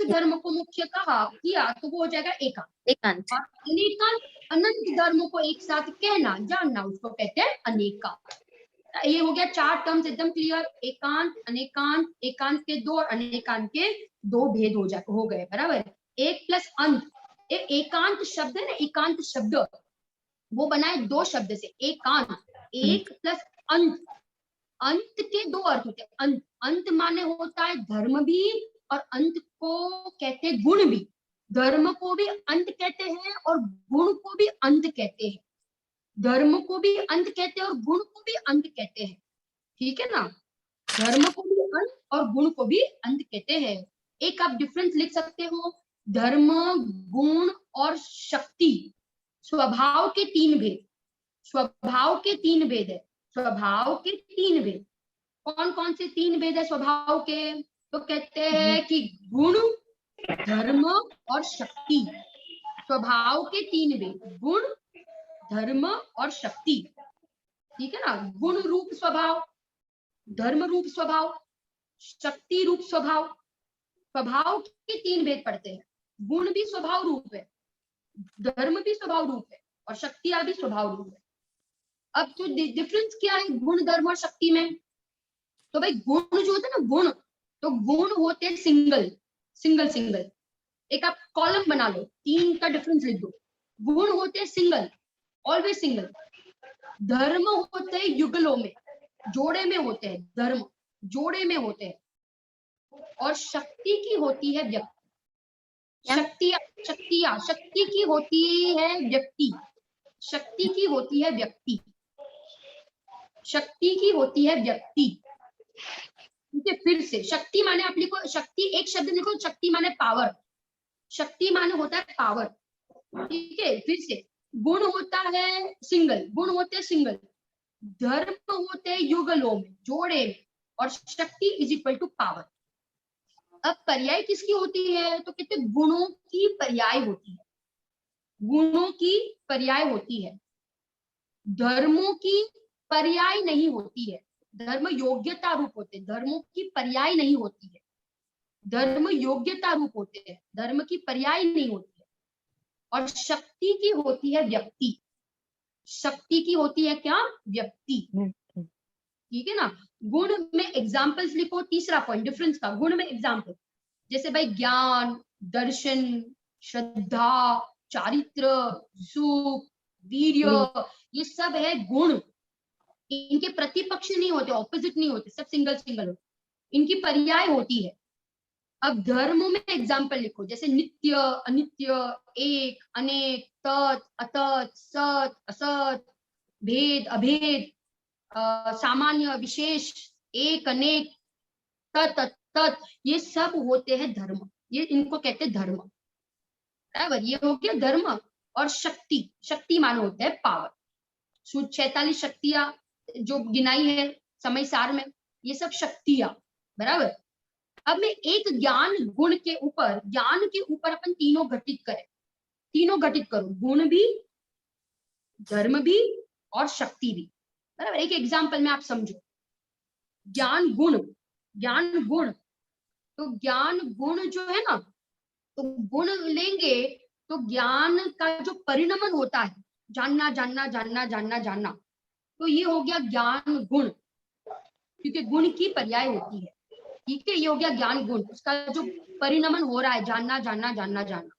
धर्म को मुख्य कहा किया तो वो हो जाएगा एकांत। एकांत। और अनेकांत अनंत धर्मों को एक साथ कहना जानना, उसको कहते हैं अनेकांत। ये हो गया 4 टर्म्स एकदम क्लियर। एकांत, अनेकांत, एकांत के 2 और अनेकांत के 2 भेद हो गए, बराबर। एक प्लस अंत, एकांत शब्द है ना, एकांत शब्द वो बना है 2 शब्द से, एकांत, एक प्लस अंत। अंत के 2 अर्थ होते हैं। अंत, अंत माने होता है धर्म भी और अंत को कहते हैं गुण भी। धर्म को भी अंत कहते हैं और गुण को भी अंत कहते हैं। धर्म को भी अंत कहते हैं और गुण को भी अंत कहते हैं, ठीक है ना। धर्म को भी अंत और गुण को भी अंत कहते हैं। एक आप डिफरेंस लिख सकते हो, धर्म, गुण और शक्ति, स्वभाव के तीन भेद। स्वभाव के तीन भेद है, स्वभाव के तीन भेद। कौन कौन से तीन भेद है स्वभाव के? तो कहते हैं कि गुण, धर्म और शक्ति। स्वभाव के तीन भेद, गुण, धर्म और शक्ति, ठीक है ना। गुण रूप स्वभाव, धर्म रूप स्वभाव, शक्ति रूप स्वभाव। स्वभाव के तीन भेद पड़ते हैं। गुण भी स्वभाव रूप है, धर्म भी स्वभाव रूप है और शक्तियां भी स्वभाव रूप है। अब तो डिफरेंस क्या है गुण, धर्म और शक्ति में? तो भाई गुण जो होता है ना, गुण, तो गुण होते हैं सिंगल सिंगल सिंगल। एक आप कॉलम बना लो, तीन का डिफरेंस लिख दो। गुण होते हैं सिंगल, ऑलवेज सिंगल। धर्म होते हैं युगलों में, जोड़े में होते हैं, धर्म जोड़े में होते हैं। और शक्ति की होती है व्यक्ति। शक्ति की होती है व्यक्ति। शक्ति की होती है व्यक्ति। शक्ति की होती है व्यक्ति। ठीक है, फिर से शक्ति माने आप लिखो, शक्ति एक शब्द लिखो, शक्ति माने पावर। शक्ति माने होता है पावर, ठीक है। फिर से गुण होता है सिंगल, गुण होते हैं सिंगल। धर्म होते हैं युगलों में, जोड़े में। और शक्ति इज इक्वल टू पावर। अब पर्याय किसकी होती है? तो कहते हैं गुणों की पर्याय होती है, गुणों की पर्याय होती है, धर्मों की पर्याय नहीं होती है। धर्म योग्यता रूप होते हैं, धर्मों की पर्याय नहीं होती है। धर्म योग्यता रूप होते हैं, धर्म की पर्याय नहीं होती है। और शक्ति की होती है व्यक्ति। शक्ति की होती है क्या? व्यक्ति, ठीक है ना। गुण में एग्जाम्पल्स लिखो, तीसरा पॉइंट डिफरेंस का। गुण में एग्जाम्पल जैसे भाई ज्ञान, दर्शन, श्रद्धा, चारित्र, सुख, वीर्य, ये सब है गुण। इनके प्रतिपक्ष नहीं होते, ऑपोजिट नहीं होते, सब सिंगल सिंगल होते, इनकी पर्याय होती है। अब धर्म में एग्जाम्पल लिखो, जैसे नित्य, अनित्य, एक, अनेक, तत्, अतत्, सत, असत, भेद, अभेद, सामान्य, विशेष, एक, अनेक, तत्, तत्, ये सब होते हैं धर्म। ये इनको कहते हैं धर्म, बराबर। ये हो गया धर्म। और शक्ति, शक्ति मानो होता है पावर। 46 शक्तियां जो गिनाई है समय सार में, ये सब शक्तियां, बराबर। अब मैं एक ज्ञान गुण के ऊपर, ज्ञान के ऊपर अपन तीनों घटित करें, तीनों घटित करो, गुण भी, धर्म भी और शक्ति भी, बराबर। एक एग्जांपल में आप समझो, ज्ञान गुण, ज्ञान गुण, तो ज्ञान गुण जो है ना, तो गुण लेंगे तो ज्ञान का जो परिणमन होता है, जानना जानना जानना जानना जानना, तो ये हो गया ज्ञान गुण, क्योंकि गुण की पर्याय होती है, ठीक है। ये हो गया ज्ञान गुण, उसका जो परिणमन हो रहा है, जानना जानना जानना जानना।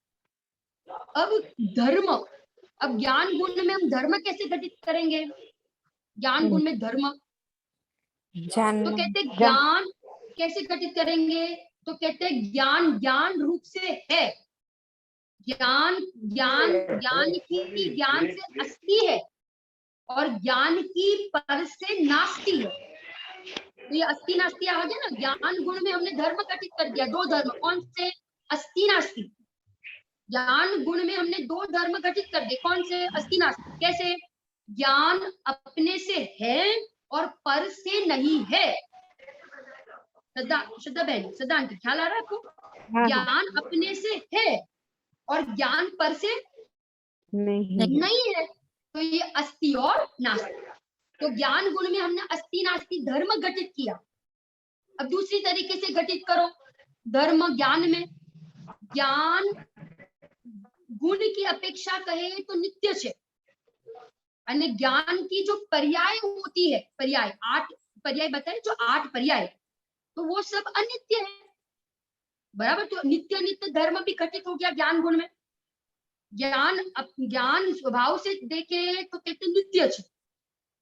अब धर्म, अब ज्ञान गुण में हम धर्म कैसे घटित करेंगे? ज्ञान गुण में धर्म, तो कहते ज्ञान कैसे घटित करेंगे? तो कहते हैं ज्ञान ज्ञान रूप से है, ज्ञान ज्ञान ज्ञान की ज्ञान से अस्ति है और ज्ञान की पर से नास्ति है। तो ये अस्ति नास्ति आ गया ना। ज्ञान गुण में हमने धर्म घटित कर दिया, दो धर्म, कौन से? अस्ति नास्ति। ज्ञान गुण में हमने दो धर्म घटित कर दिए, कौन से? अस्ति नास्ति। कैसे? ज्ञान अपने से है और पर से नहीं है। श्रद्धा बहन, श्रद्धा आंटी, ख्याल आ रहा है आपको? ज्ञान अपने से है और ज्ञान पर से नहीं है, तो ये अस्ति और नास्ति। तो ज्ञान गुण में हमने अस्ति नास्ति धर्म घटित किया। अब दूसरी तरीके से घटित करो धर्म ज्ञान में। ज्ञान गुण की अपेक्षा कहे तो नित्य है, यानी ज्ञान की जो पर्याय होती है, पर्याय 8 पर्याय बताए, जो 8 पर्याय, तो वो सब अनित्य है, बराबर। तो नित्य नित्य धर्म भी घटित हो गया ज्ञान गुण में। ज्ञान स्वभाव से देखे तो कहते नित्य है,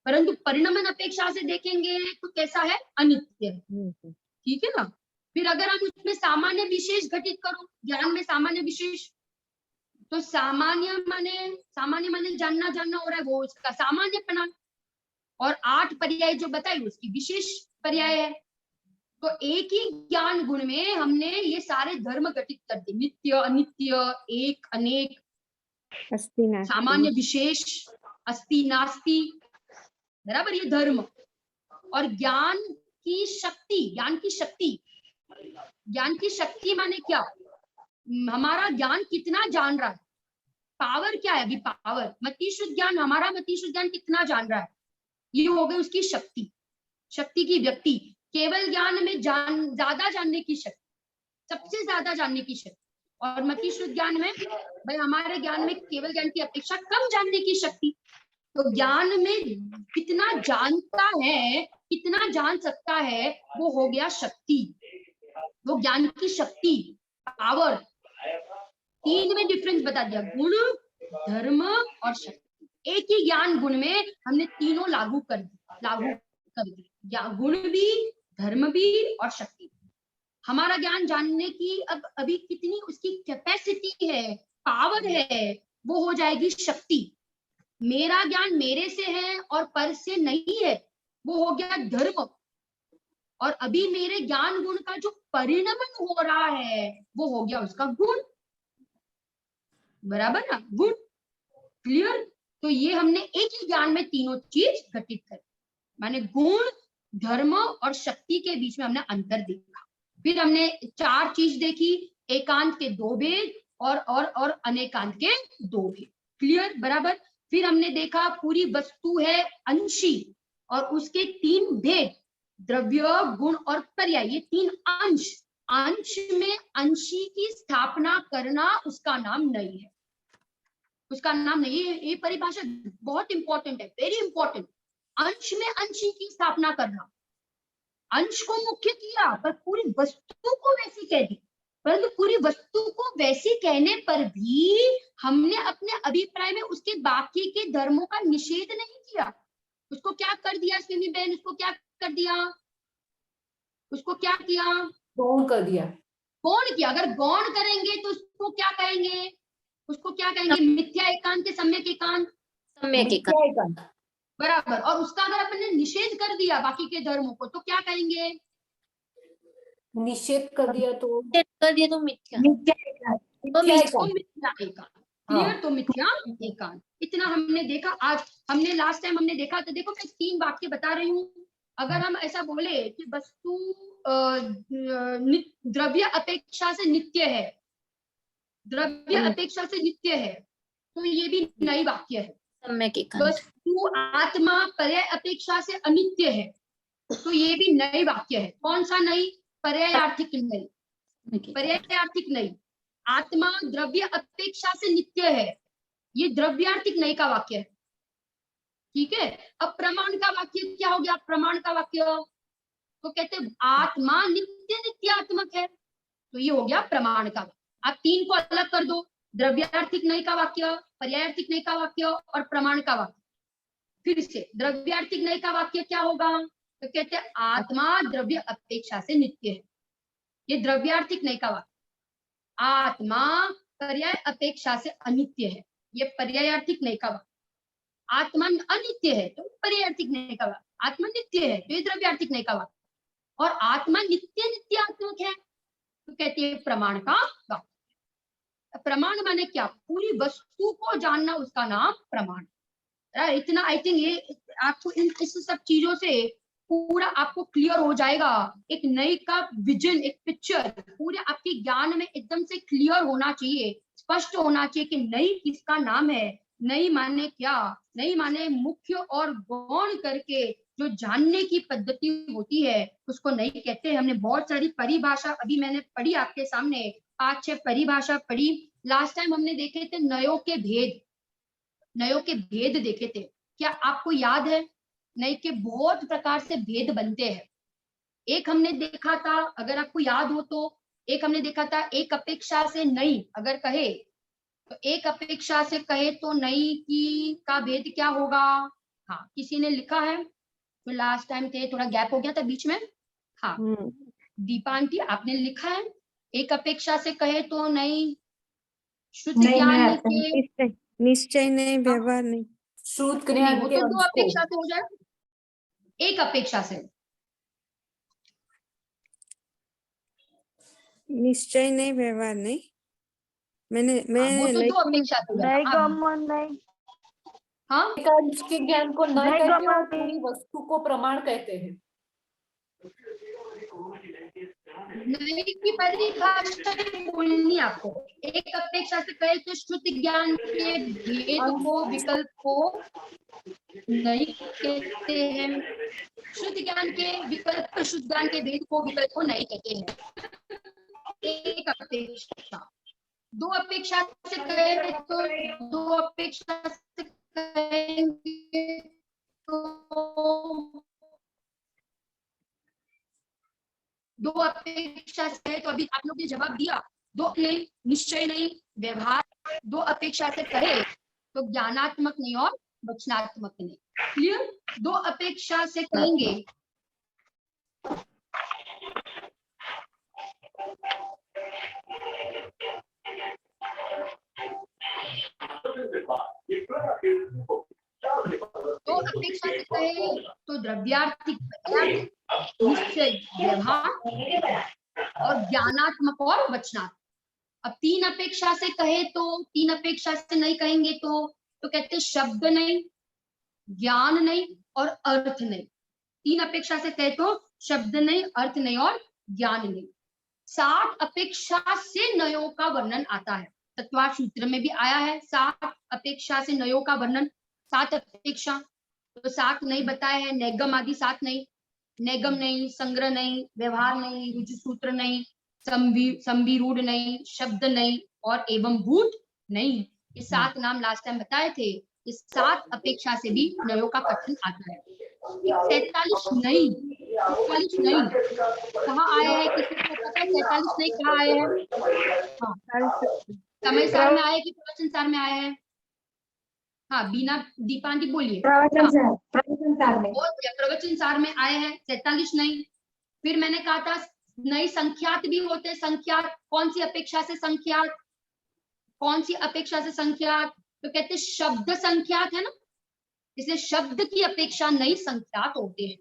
परंतु परिणमन अपेक्षा से देखेंगे तो कैसा है? अनित्य है, ठीक है ना। फिर अगर हम उसमें सामान्य विशेष घटित करो, ज्ञान में सामान्य विशेष, तो सामान्य माने जानना जानना हो रहा है, वो उसका सामान्यपना। और 8 पर्याय जो बताई उसकी विशेष पर्याय है। तो एक ही ज्ञान गुण में हमने ये सारे धर्म घटित कर दिए, नित्य, अनित्य, एक, अनेक, अस्ति नास्ति। सामान्य, विशेष, अस्ति, नास्ति, बराबर, ये धर्म। और ज्ञान की शक्ति माने क्या? हमारा ज्ञान कितना जान रहा है, पावर क्या है? अभी पावर, मतिशुद्ध ज्ञान, हमारा मतिशुद्ध ज्ञान कितना जान रहा है, ये हो गई उसकी शक्ति की व्यक्ति। केवल ज्ञान में ज्यादा जानने की शक्ति, सबसे ज्यादा जानने की शक्ति। और मतिशुद्ध ज्ञान में, भाई हमारे ज्ञान में केवल ज्ञान की अपेक्षा कम जानने की शक्ति। तो ज्ञान में कितना जानता है, कितना जान सकता है, वो हो गया शक्ति, वो ज्ञान की शक्ति, पावर। 3 में डिफरेंस बता दिया, गुण, धर्म और शक्ति। एक ही ज्ञान गुण में हमने तीनों लागू कर दी, गुण भी, धर्म भी और शक्ति भी। हमारा ज्ञान जानने की अब अभी कितनी उसकी कैपेसिटी है, पावर है, वो हो जाएगी शक्ति। मेरा ज्ञान मेरे से है और पर से नहीं है, वो हो गया धर्म। और अभी मेरे ज्ञान गुण का जो परिणमन हो रहा है, वो हो गया उसका गुण, बराबर ना, गुण। क्लियर? तो ये हमने एक ही ज्ञान में तीनों चीज घटित कर, माने गुण, धर्म और शक्ति के बीच में हमने अंतर देखा। फिर हमने 4 चीज देखी, एकांत के 2 भेद और अनेकांत के 2 भेद। क्लियर? बराबर। फिर हमने देखा पूरी वस्तु है अंशी और उसके 3 भेद, द्रव्य, गुण और पर्याय, ये 3 अंश। अंश में अंशी की स्थापना करना, उसका नाम नहीं है, उसका नाम नहीं है। ये परिभाषा बहुत इंपॉर्टेंट है, वेरी इंपॉर्टेंट। अंश में अंशी की स्थापना करना, अंश को मुख्य किया पर पूरी वस्तु को वैसी कह दी। परंतु पूरी वस्तु को वैसी कहने पर भी हमने अपने अभिप्राय में उसके बाकी के धर्मों का निषेध नहीं किया। उसको क्या कर दिया स्वीमी बहन, उसको क्या कर दिया, उसको क्या किया, गौण कर दिया। गौण किया। अगर गौण करेंगे तो उसको क्या कहेंगे, उसको क्या कहेंगे, मिथ्या एकांत के सम्यक एकांत, सम्यक एकांत, बराबर। और उसका अगर अपने निषेध कर दिया बाकी के धर्मों को तो क्या कहेंगे, निषेध कर दिया तो मिथ्या, तो मिथ्या एकांत। क्लियर? तो मिथ्या एकांत। इतना हमने देखा। आज हमने लास्ट टाइम हमने देखा, तो देखो मैं 3 वाक्य बता रही हूँ। अगर हम ऐसा बोले कि वस्तु द्रव्य अपेक्षा से नित्य है, द्रव्य अपेक्षा से नित्य है, तो ये भी नई वाक्य है। सम्यक एकांत। वस्तु आत्मा पर्याय अपेक्षा से अनित्य है, तो ये भी नई वाक्य है। कौन सा नई? पर्यायार्थिक नहीं, पर्यायार्थिक नहीं। आत्मा द्रव्य अपेक्षा से नित्य है, ये द्रव्यार्थिक नहीं का वाक्य है। ठीक है? अब प्रमाण का वाक्य क्या हो गया? प्रमाण का वाक्य तो कहते हैं आत्मा नित्य नित्यात्मक है, तो ये हो गया प्रमाण का वाक्य। आप 3 को अलग कर दो, द्रव्यार्थिक नहीं का वाक्य, पर्यायार्थिक नहीं का वाक्य और प्रमाण का वाक्य। फिर से द्रव्यार्थिक नहीं का वाक्य क्या होगा? तो कहते हैं आत्मा द्रव्य अपेक्षा से नित्य है, ये द्रव्यार्थिक नहीं का वाक्य। आत्मा पर्याय अपेक्षा से अनित्य है, ये पर्यायार्थिक नहीं का वाक्य। आत्मा अनित्य है तो पर्यायार्थिक नहीं का वाक्य, आत्मा नित्य है तो ये द्रव्यार्थिक नहीं का वाक्य। और आत्मा नित्य नित्यात्मक है तो कहते हैं प्रमाण का वाक्य। प्रमाण माने क्या? पूरी वस्तु को जानना, उसका नाम प्रमाण। इतना आई थिंक ये आपको इस सब चीजों से पूरा आपको क्लियर हो जाएगा। एक नई का विजन, एक पिक्चर पूरे आपके ज्ञान में एकदम से क्लियर होना चाहिए, स्पष्ट होना चाहिए कि नई किसका नाम है। नई माने क्या? नई माने मुख्य और गौण करके जो जानने की पद्धति होती है उसको नई कहते हैं। हमने बहुत सारी परिभाषा अभी मैंने पढ़ी आपके सामने, 5-6 परिभाषा पढ़ी। लास्ट टाइम हमने देखे थे नयों के भेद, नयों के भेद देखे थे। क्या आपको याद है? नई के बहुत प्रकार से भेद बनते हैं। एक हमने देखा था, अगर आपको याद हो तो, एक हमने देखा था एक अपेक्षा से नई अगर कहे तो, एक अपेक्षा से कहे तो नई की का भेद क्या होगा? हाँ, किसी ने लिखा है? तो लास्ट टाइम थे, थोड़ा गैप हो गया था बीच में। हाँ, दीपा आंटी आपने लिखा है, एक अपेक्षा से कहे तो नई, श्रुति नहीं, ज्ञान मैं के निश्चय निश्चय नहीं, व्यवहार नहीं। श्रुत नहीं, ज्ञान वो के तो दो अंश को अपेक्षा से हो जाए, एक अपेक्षा से। निश्चय नहीं, व्यवहार नहीं। हाँ, वो मैं तो दो अपेक्षा से हो जाए। हाँ, एक अंश के ज्ञान को न कहते और पूरी वस्तु को प्रमाण कहते हैं। नहीं की परिभाषा बोलनी आपको। एक अपेक्षा से कहे तो श्रुति ज्ञान के भेद को, विकल्प को नहीं कहते हैं। शुद्ध ज्ञान के विकल्प, शुद्ध ज्ञान के भेद को, विकल्प को नहीं कहते हैं। एक अपेक्षा, दो अपेक्षा से कहे तो दो अपेक्षा से कहेंगे तो दो अपेक्षा से, तो अभी आप लोग ने जवाब दिया, दो नहीं, निश्चय नहीं, व्यवहार। दो अपेक्षा से कहे तो ज्ञानात्मक नहीं और वचनात्मक नहीं। क्लियर? दो अपेक्षा से कहेंगे तो अपेक्षा से कहे तो द्रव्यार्थिक, निश्चय, व्यवहार और ज्ञानात्मक और वचनात्मक। अब तीन अपेक्षा से कहे तो, तीन अपेक्षा से नहीं कहेंगे तो कहते शब्द नहीं, ज्ञान नहीं और अर्थ नहीं। तीन अपेक्षा से कहे तो शब्द नहीं, अर्थ नहीं और ज्ञान नहीं। सात अपेक्षा से नयों का वर्णन आता है, तत्वार्थ सूत्र में भी आया है। सात अपेक्षा से नयों का वर्णन, सात अपेक्षा, तो सात नहीं बताए हैं, नैगम आदि सात नहीं, नैगम नहीं, संग्रह नहीं, व्यवहार नहीं, रुजु सूत्र नहीं, संविरूढ़ नहीं, शब्द नहीं और एवं भूत नहीं। ये सात नाम लास्ट टाइम बताए थे। इस सात अपेक्षा से भी नयों का कथन आता है। 43 नहीं, 43 नहीं कहाँ आया है, किसी को पता है 43 नहीं कहाँ आया है? हाँ, समय सार में आया है कि प्रवचन सार में आया है? हाँ, बीना दीपांति बोलिए। प्रवचन सार में, प्रवचन सार में आए हैं 43 नहीं। फिर मैंने कहा था नई संख्यात भी होते हैं। संख्यात कौन सी अपेक्षा से संख्यात, कौन सी अपेक्षा से संख्यात? तो कहते शब्द संख्यात है ना, इसलिए शब्द की अपेक्षा नई संख्यात होते हैं।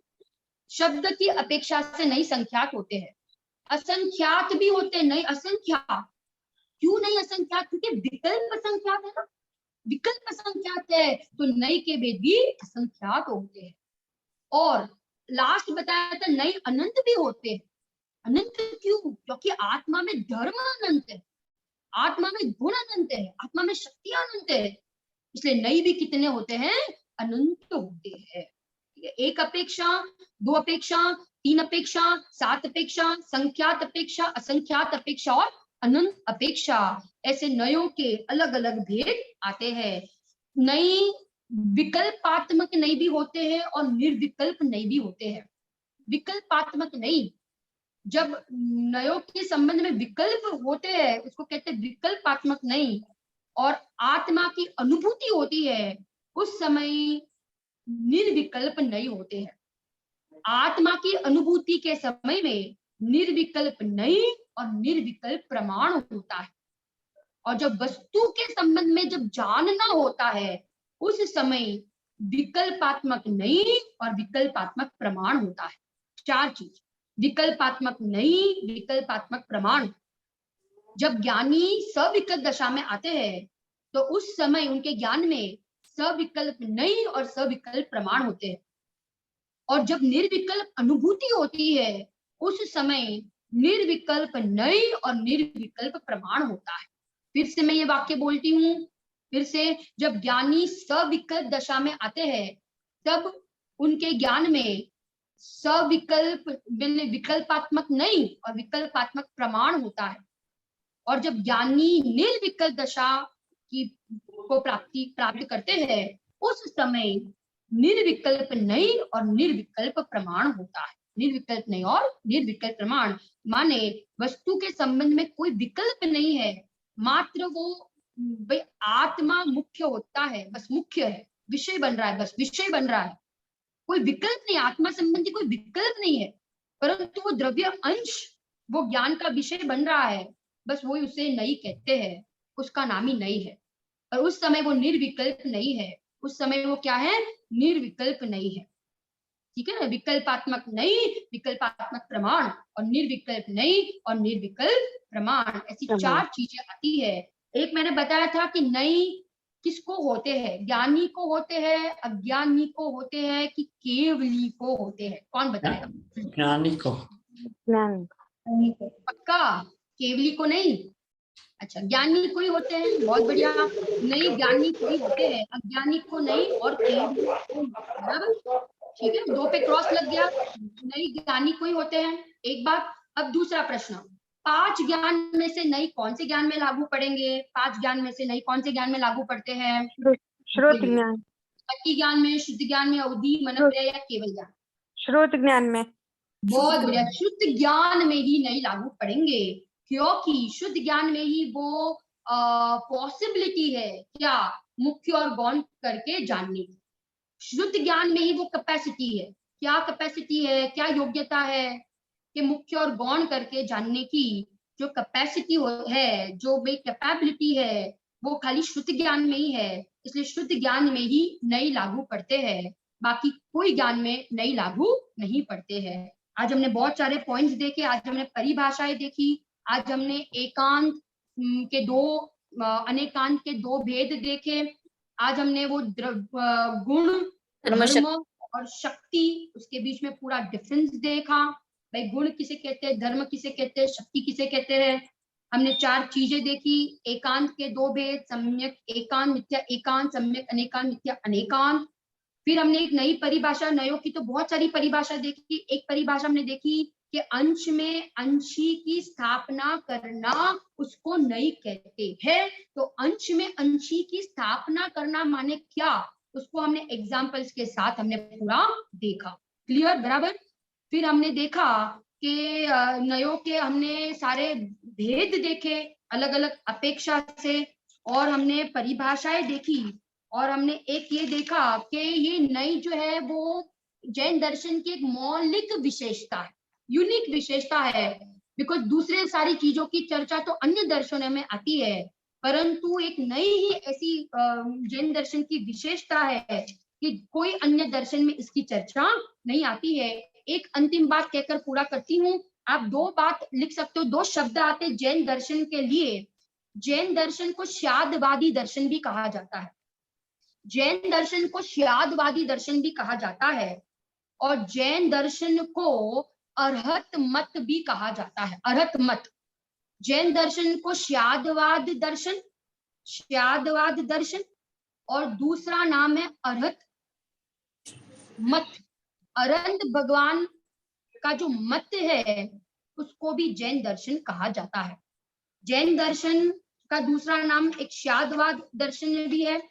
शब्द की अपेक्षा से नई संख्यात होते हैं। असंख्यात भी होते हैं, नई असंख्यात। क्यों नहीं असंख्यात? क्योंकि विकल्प संख्यात है ना, विकल्प संख्यात है तो नई के भेद भी असंख्यात होते हैं। और लास्ट बताया था नई अनंत भी होते हैं। अनंत क्यों? क्योंकि आत्मा में धर्म अनंत है, आत्मा में गुण अनंत है, आत्मा में शक्तियां अनंत है, इसलिए नई भी कितने होते हैं? अनंत होते हैं। एक अपेक्षा, दो अपेक्षा, तीन अपेक्षा, सात अपेक्षा, संख्यात अपेक्षा, असंख्यात अपेक्षा और अनंत अपेक्षा, ऐसे नयों के अलग अलग भेद आते हैं। नई विकल्पात्मक नई भी होते हैं और निर्विकल्प नई भी होते हैं। विकल्पात्मक नई, जब नयों के संबंध में विकल्प होते हैं उसको कहते हैं विकल्पात्मक नई, और आत्मा की अनुभूति होती है उस समय निर्विकल्प नई होते हैं। आत्मा की अनुभूति के समय में निर्विकल्प नई और निर्विकल्प प्रमाण होता है, और जब वस्तु के संबंध में जब जानना होता है उस समय विकल्पात्मक नई और विकल्पात्मक प्रमाण होता है। चार चीज, विकल्पात्मक नई, विकल्पात्मक प्रमाण। जब ज्ञानी सविकल्प दशा में आते हैं तो उस समय उनके ज्ञान में सविकल्प नई और सविकल्प प्रमाण होते हैं, और जब निर्विकल्प अनुभूति होती है उस समय निर्विकल्प नई और निर्विकल्प प्रमाण होता है। फिर से मैं ये वाक्य बोलती हूँ, फिर से, जब ज्ञानी सविकल्प दशा में आते हैं तब उनके ज्ञान में सविकल्प विकल्पात्मक नई और विकल्पात्मक प्रमाण होता है, और जब ज्ञानी निर्विकल्प दशा की को प्राप्त करते हैं उस समय निर्विकल्प नई और निर्विकल्प प्रमाण होता है। निर्विकल्प नई और निर्विकल्प प्रमाण माने वस्तु के संबंध में कोई विकल्प नहीं है, मात्र वो भाई आत्मा मुख्य होता है, बस मुख्य है, विषय बन रहा है, बस विषय बन रहा है, कोई विकल्प नहीं, आत्मा संबंधी कोई विकल्प नहीं है, परंतु वो द्रव्य अंश वो ज्ञान का विषय बन रहा है, बस वो उसे नहीं कहते हैं। उसका नाम ही नहीं है। और उस समय वो निर्विकल्प नहीं है, उस समय वो क्या है, निर्विकल्प नहीं है। ठीक है ना, विकल्पात्मक नहीं, विकल्पात्मक प्रमाण, और निर्विकल्प नहीं और निर्विकल्प प्रमाण, ऐसी चार चीजें आती है। एक मैंने बताया था कि नहीं किसको होते हैं, ज्ञानी को होते हैं, अज्ञानी को होते हैं, कि केवली को होते हैं, कौन बताएगा? ज्ञानी को। ज्ञान पक्का? केवली को नहीं? अच्छा, ज्ञानी को ही होते हैं, बहुत बढ़िया। नहीं, ज्ञानी को ही होते हैं, अज्ञानी को नहीं और केवली को नहीं। बराबर, ठीक है, 2 पे क्रॉस लग गया। नहीं, ज्ञानी को ही होते हैं, एक बात। अब दूसरा प्रश्न, 5 ज्ञान में से नहीं कौन से ज्ञान में लागू पड़ेंगे? 5 ज्ञान में से नहीं कौन से ज्ञान में लागू पड़ते हैं? श्रुत ज्ञान, सत्य ज्ञान में, शुद्ध ज्ञान में, अवधि, मनत्रय या केवल ज्ञान? श्रुत ज्ञान में। बहुत बढ़िया, शुद्ध ज्ञान में ही नहीं लागू पड़ेंगे, क्योंकि शुद्ध ज्ञान में ही वो पॉसिबिलिटी है क्या, मुख्य और गौण करके जानने की। शुद्ध ज्ञान में ही वो कैपेसिटी है, क्या कैपेसिटी है, क्या योग्यता है कि मुख्य और गौण करके जानने की जो कैपेसिटी है, जो कैपेबिलिटी है, वो खाली शुद्ध ज्ञान में ही है। इसलिए शुद्ध ज्ञान में ही नहीं लागू पड़ते हैं, बाकी कोई ज्ञान में नहीं लागू नहीं पड़ते हैं। आज हमने बहुत सारे पॉइंट्स देखे, आज हमने परिभाषाएं देखी, आज हमने एकांत के दो, अनेकांत के 2 भेद देखे, आज हमने वो गुण, धर्म और शक्ति, उसके बीच में पूरा डिफरेंस देखा। भाई गुण किसे कहते हैं, धर्म किसे कहते हैं, शक्ति किसे कहते हैं। हमने 4 चीजें देखी, एकांत के 2 भेद, सम्यक एकांत, मिथ्या एकांत, सम्यक अनेकांत, मिथ्या अनेकांत। फिर हमने एक नई परिभाषा, नयों की तो बहुत सारी परिभाषा देखी, एक परिभाषा हमने देखी कि अंश में अंशी की स्थापना करना उसको नई कहते हैं। तो अंश में अंशी की स्थापना करना माने क्या, उसको हमने एग्जाम्पल्स के साथ हमने पूरा देखा। क्लियर? बराबर। फिर हमने देखा कि नयों के हमने सारे भेद देखे अलग अलग अपेक्षा से, और हमने परिभाषाएं देखी, और हमने एक ये देखा कि ये नई जो है वो जैन दर्शन की एक मौलिक विशेषता है, यूनिक विशेषता है। बिकॉज दूसरे सारी चीजों की चर्चा तो अन्य दर्शनों में आती है, परंतु एक नई ही ऐसी जैन दर्शन की विशेषता है कि कोई अन्य दर्शन में इसकी चर्चा नहीं आती है। एक अंतिम बात कहकर पूरा करती हूँ, आप 2 बात लिख सकते हो, 2 शब्द आते जैन दर्शन के लिए। जैन दर्शन को श्यादवादी दर्शन भी कहा जाता है, जैन दर्शन को श्यादवादी दर्शन भी कहा जाता है, और जैन दर्शन को अरहत मत भी कहा जाता है, अरहत मत। जैन दर्शन को श्यादवाद दर्शन, श्यादवाद दर्शन, और दूसरा नाम है अरहत मत। अरहत भगवान का जो मत है उसको भी जैन दर्शन कहा जाता है। जैन दर्शन का दूसरा नाम एक श्यादवाद दर्शन भी है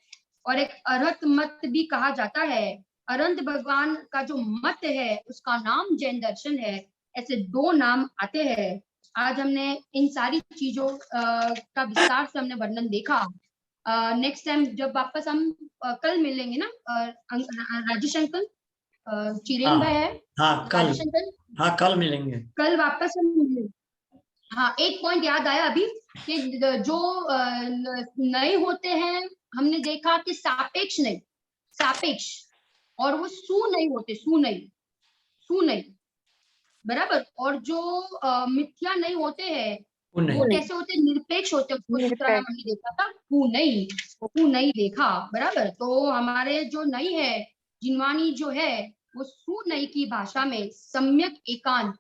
और एक अरहत मत भी कहा जाता है। अरहत भगवान का जो मत है उसका नाम जैन दर्शन है। ऐसे 2 नाम आते हैं। आज हमने इन सारी चीजों का विस्तार से हमने वर्णन देखा। नेक्स्ट टाइम जब वापस हम कल मिलेंगे ना राजेश अंकल, चिरेन भाई है, हाँ कल, राजेश अंकल, हाँ कल मिलेंगे, कल वापस हम मिलेंगे। हाँ, एक पॉइंट याद आया अभी कि जो नए होते हैं हमने देखा कि सापेक्ष नहीं, सापेक्ष, और वो सुनई होते, सुनई, सुनई, बराबर। और जो मिथ्या नहीं होते हैं वो कैसे होते, निरपेक्ष होते हैं। उसको दूसरा नाम हमने देखा था कुनई, कुनई देखा, बराबर। तो हमारे जो नई है जिनवानी जो है वो सुनई की भाषा में, सम्यक एकांत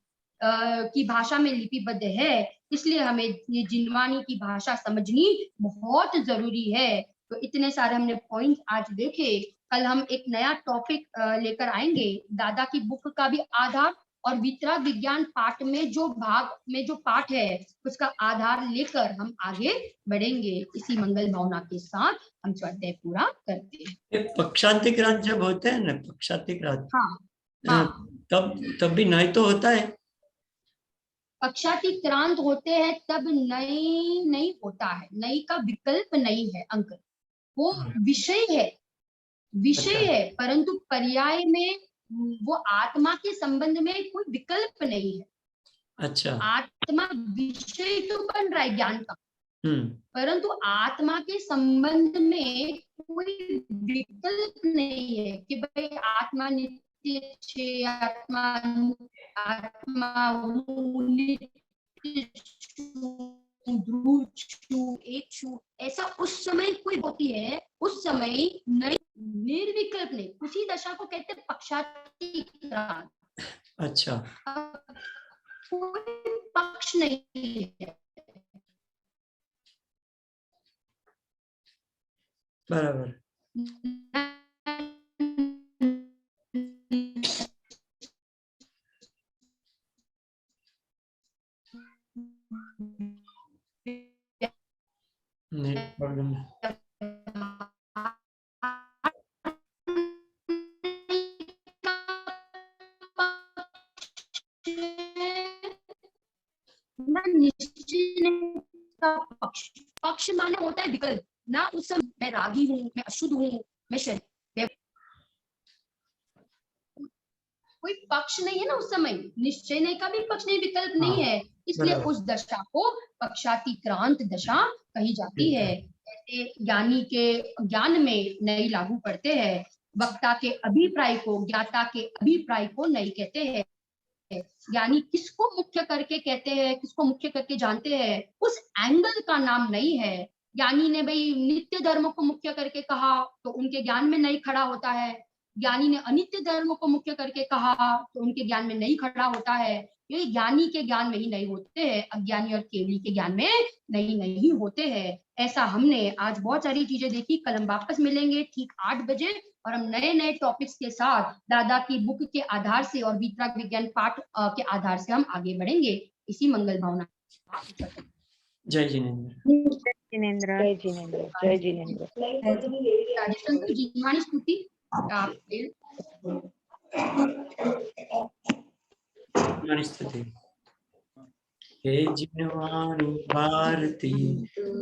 की भाषा में लिपिबद्ध है, इसलिए हमें ये जिनवानी की भाषा समझनी बहुत जरूरी है। तो इतने सारे हमने पॉइंट आज देखे। कल हम एक नया टॉपिक लेकर आएंगे, दादा की बुक का भी आधार और वितराग विज्ञान पाठ में जो भाग में जो पाठ है उसका आधार लेकर हम आगे बढ़ेंगे। इसी मंगल भावना के साथ हम स्वाध्याय पूरा करते हैं। पक्षांतिक्रांत जब होते हैं ना, पक्षांतिक्रांत, हाँ, हाँ, तब भी नई तो होता है। पक्षातिक्रांत होते हैं तब नई नहीं होता है, नई का विकल्प नहीं है अंकल, वो विषय है, विषय है, परंतु पर्याय में वो आत्मा के संबंध में कोई विकल्प नहीं है। अच्छा, आत्मा विषय तो बन रहा है ज्ञान का, परंतु आत्मा के संबंध में कोई विकल्प नहीं है कि भाई आत्मा नित्य छे, आत्मा आत्मा હું નિત્ય છું, ध्रुव છું, एक છું, ऐसा उस समय कोई होती है, उस समय नहीं, निर्विकल्प नहीं, उसी दशा को कहते हैं पक्षातीत। अच्छा, कोई पक्ष नहीं है। बराबर। नेट प्रॉब्लम है। पक्ष, पक्ष माने होता है विकल्प ना। उस समय मैं रागी हूँ, मैं अशुद्ध हूँ, मैं शरीर, कोई पक्ष नहीं है ना उस समय, निश्चय नहीं का भी पक्ष नहीं, विकल्प नहीं है, इसलिए उस दशा को पक्षातिक्रांत दशा कही जाती है। ऐसे ज्ञानी के ज्ञान में नहीं लागू पड़ते हैं, वक्ता के अभिप्राय को, ज्ञाता के अभिप्राय को नहीं कहते हैं। ज्ञानी किसको मुख्य करके कहते हैं, किसको मुख्य करके जानते हैं, उस एंगल का नाम नहीं है। ज्ञानी ने भाई नित्य धर्म को मुख्य करके कहा तो उनके ज्ञान में नहीं खड़ा होता है, ज्ञानी ने अनित्य धर्म को मुख्य करके कहा तो उनके ज्ञान में नहीं खड़ा होता है। ये ज्ञानी के ज्ञान में ही नहीं होते हैं, अज्ञानी और केवली के ज्ञान में नहीं होते हैं। ऐसा हमने आज बहुत सारी चीजें देखी। कल हम वापस मिलेंगे ठीक 8 बजे और हम नए टॉपिक्स के साथ दादा की बुक के आधार से और वीतराग विज्ञान पाठ के आधार से हम आगे बढ़ेंगे, इसी मंगल भावना। जय जिनेंद्र। जिनेंद्र, जय जिनेंद्र, जय जिनेंद्र। राजेश जी मानी स्तुति स्तुति। हे जिनवाणी भारती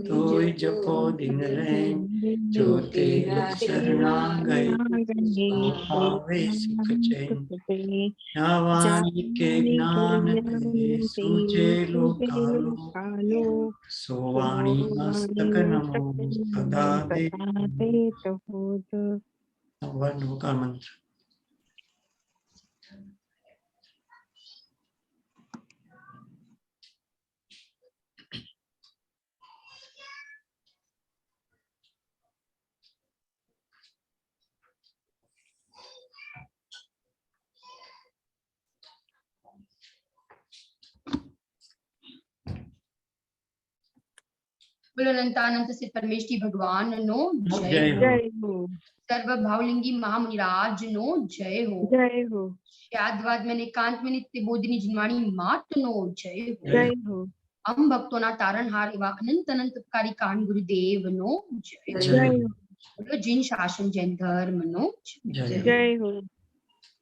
तोय जपो दिन रैन, जो तेरे शरण गए पावे सुख चैन। वाणी के ज्ञान ते सूझे लोकालो, सो वाणी मस्तक नमो सदा दे। नवकार मंत्र। बोलो अनंतानंत से परमेश्वरी भगवान नो जय हो। सर्व भावलिंगी महामुनिराज नो जय हो। जय हो। यादवाद में एकांत में नित्य बोधिनी जिनवाणी मात नो जय हो। जय हो। हम भक्तों ना तारणहार एवं अनंत अनंत उपकारी कान गुरुदेव नो जय हो। जय हो। बोलो जिन शासन जैन धर्म नो जय हो।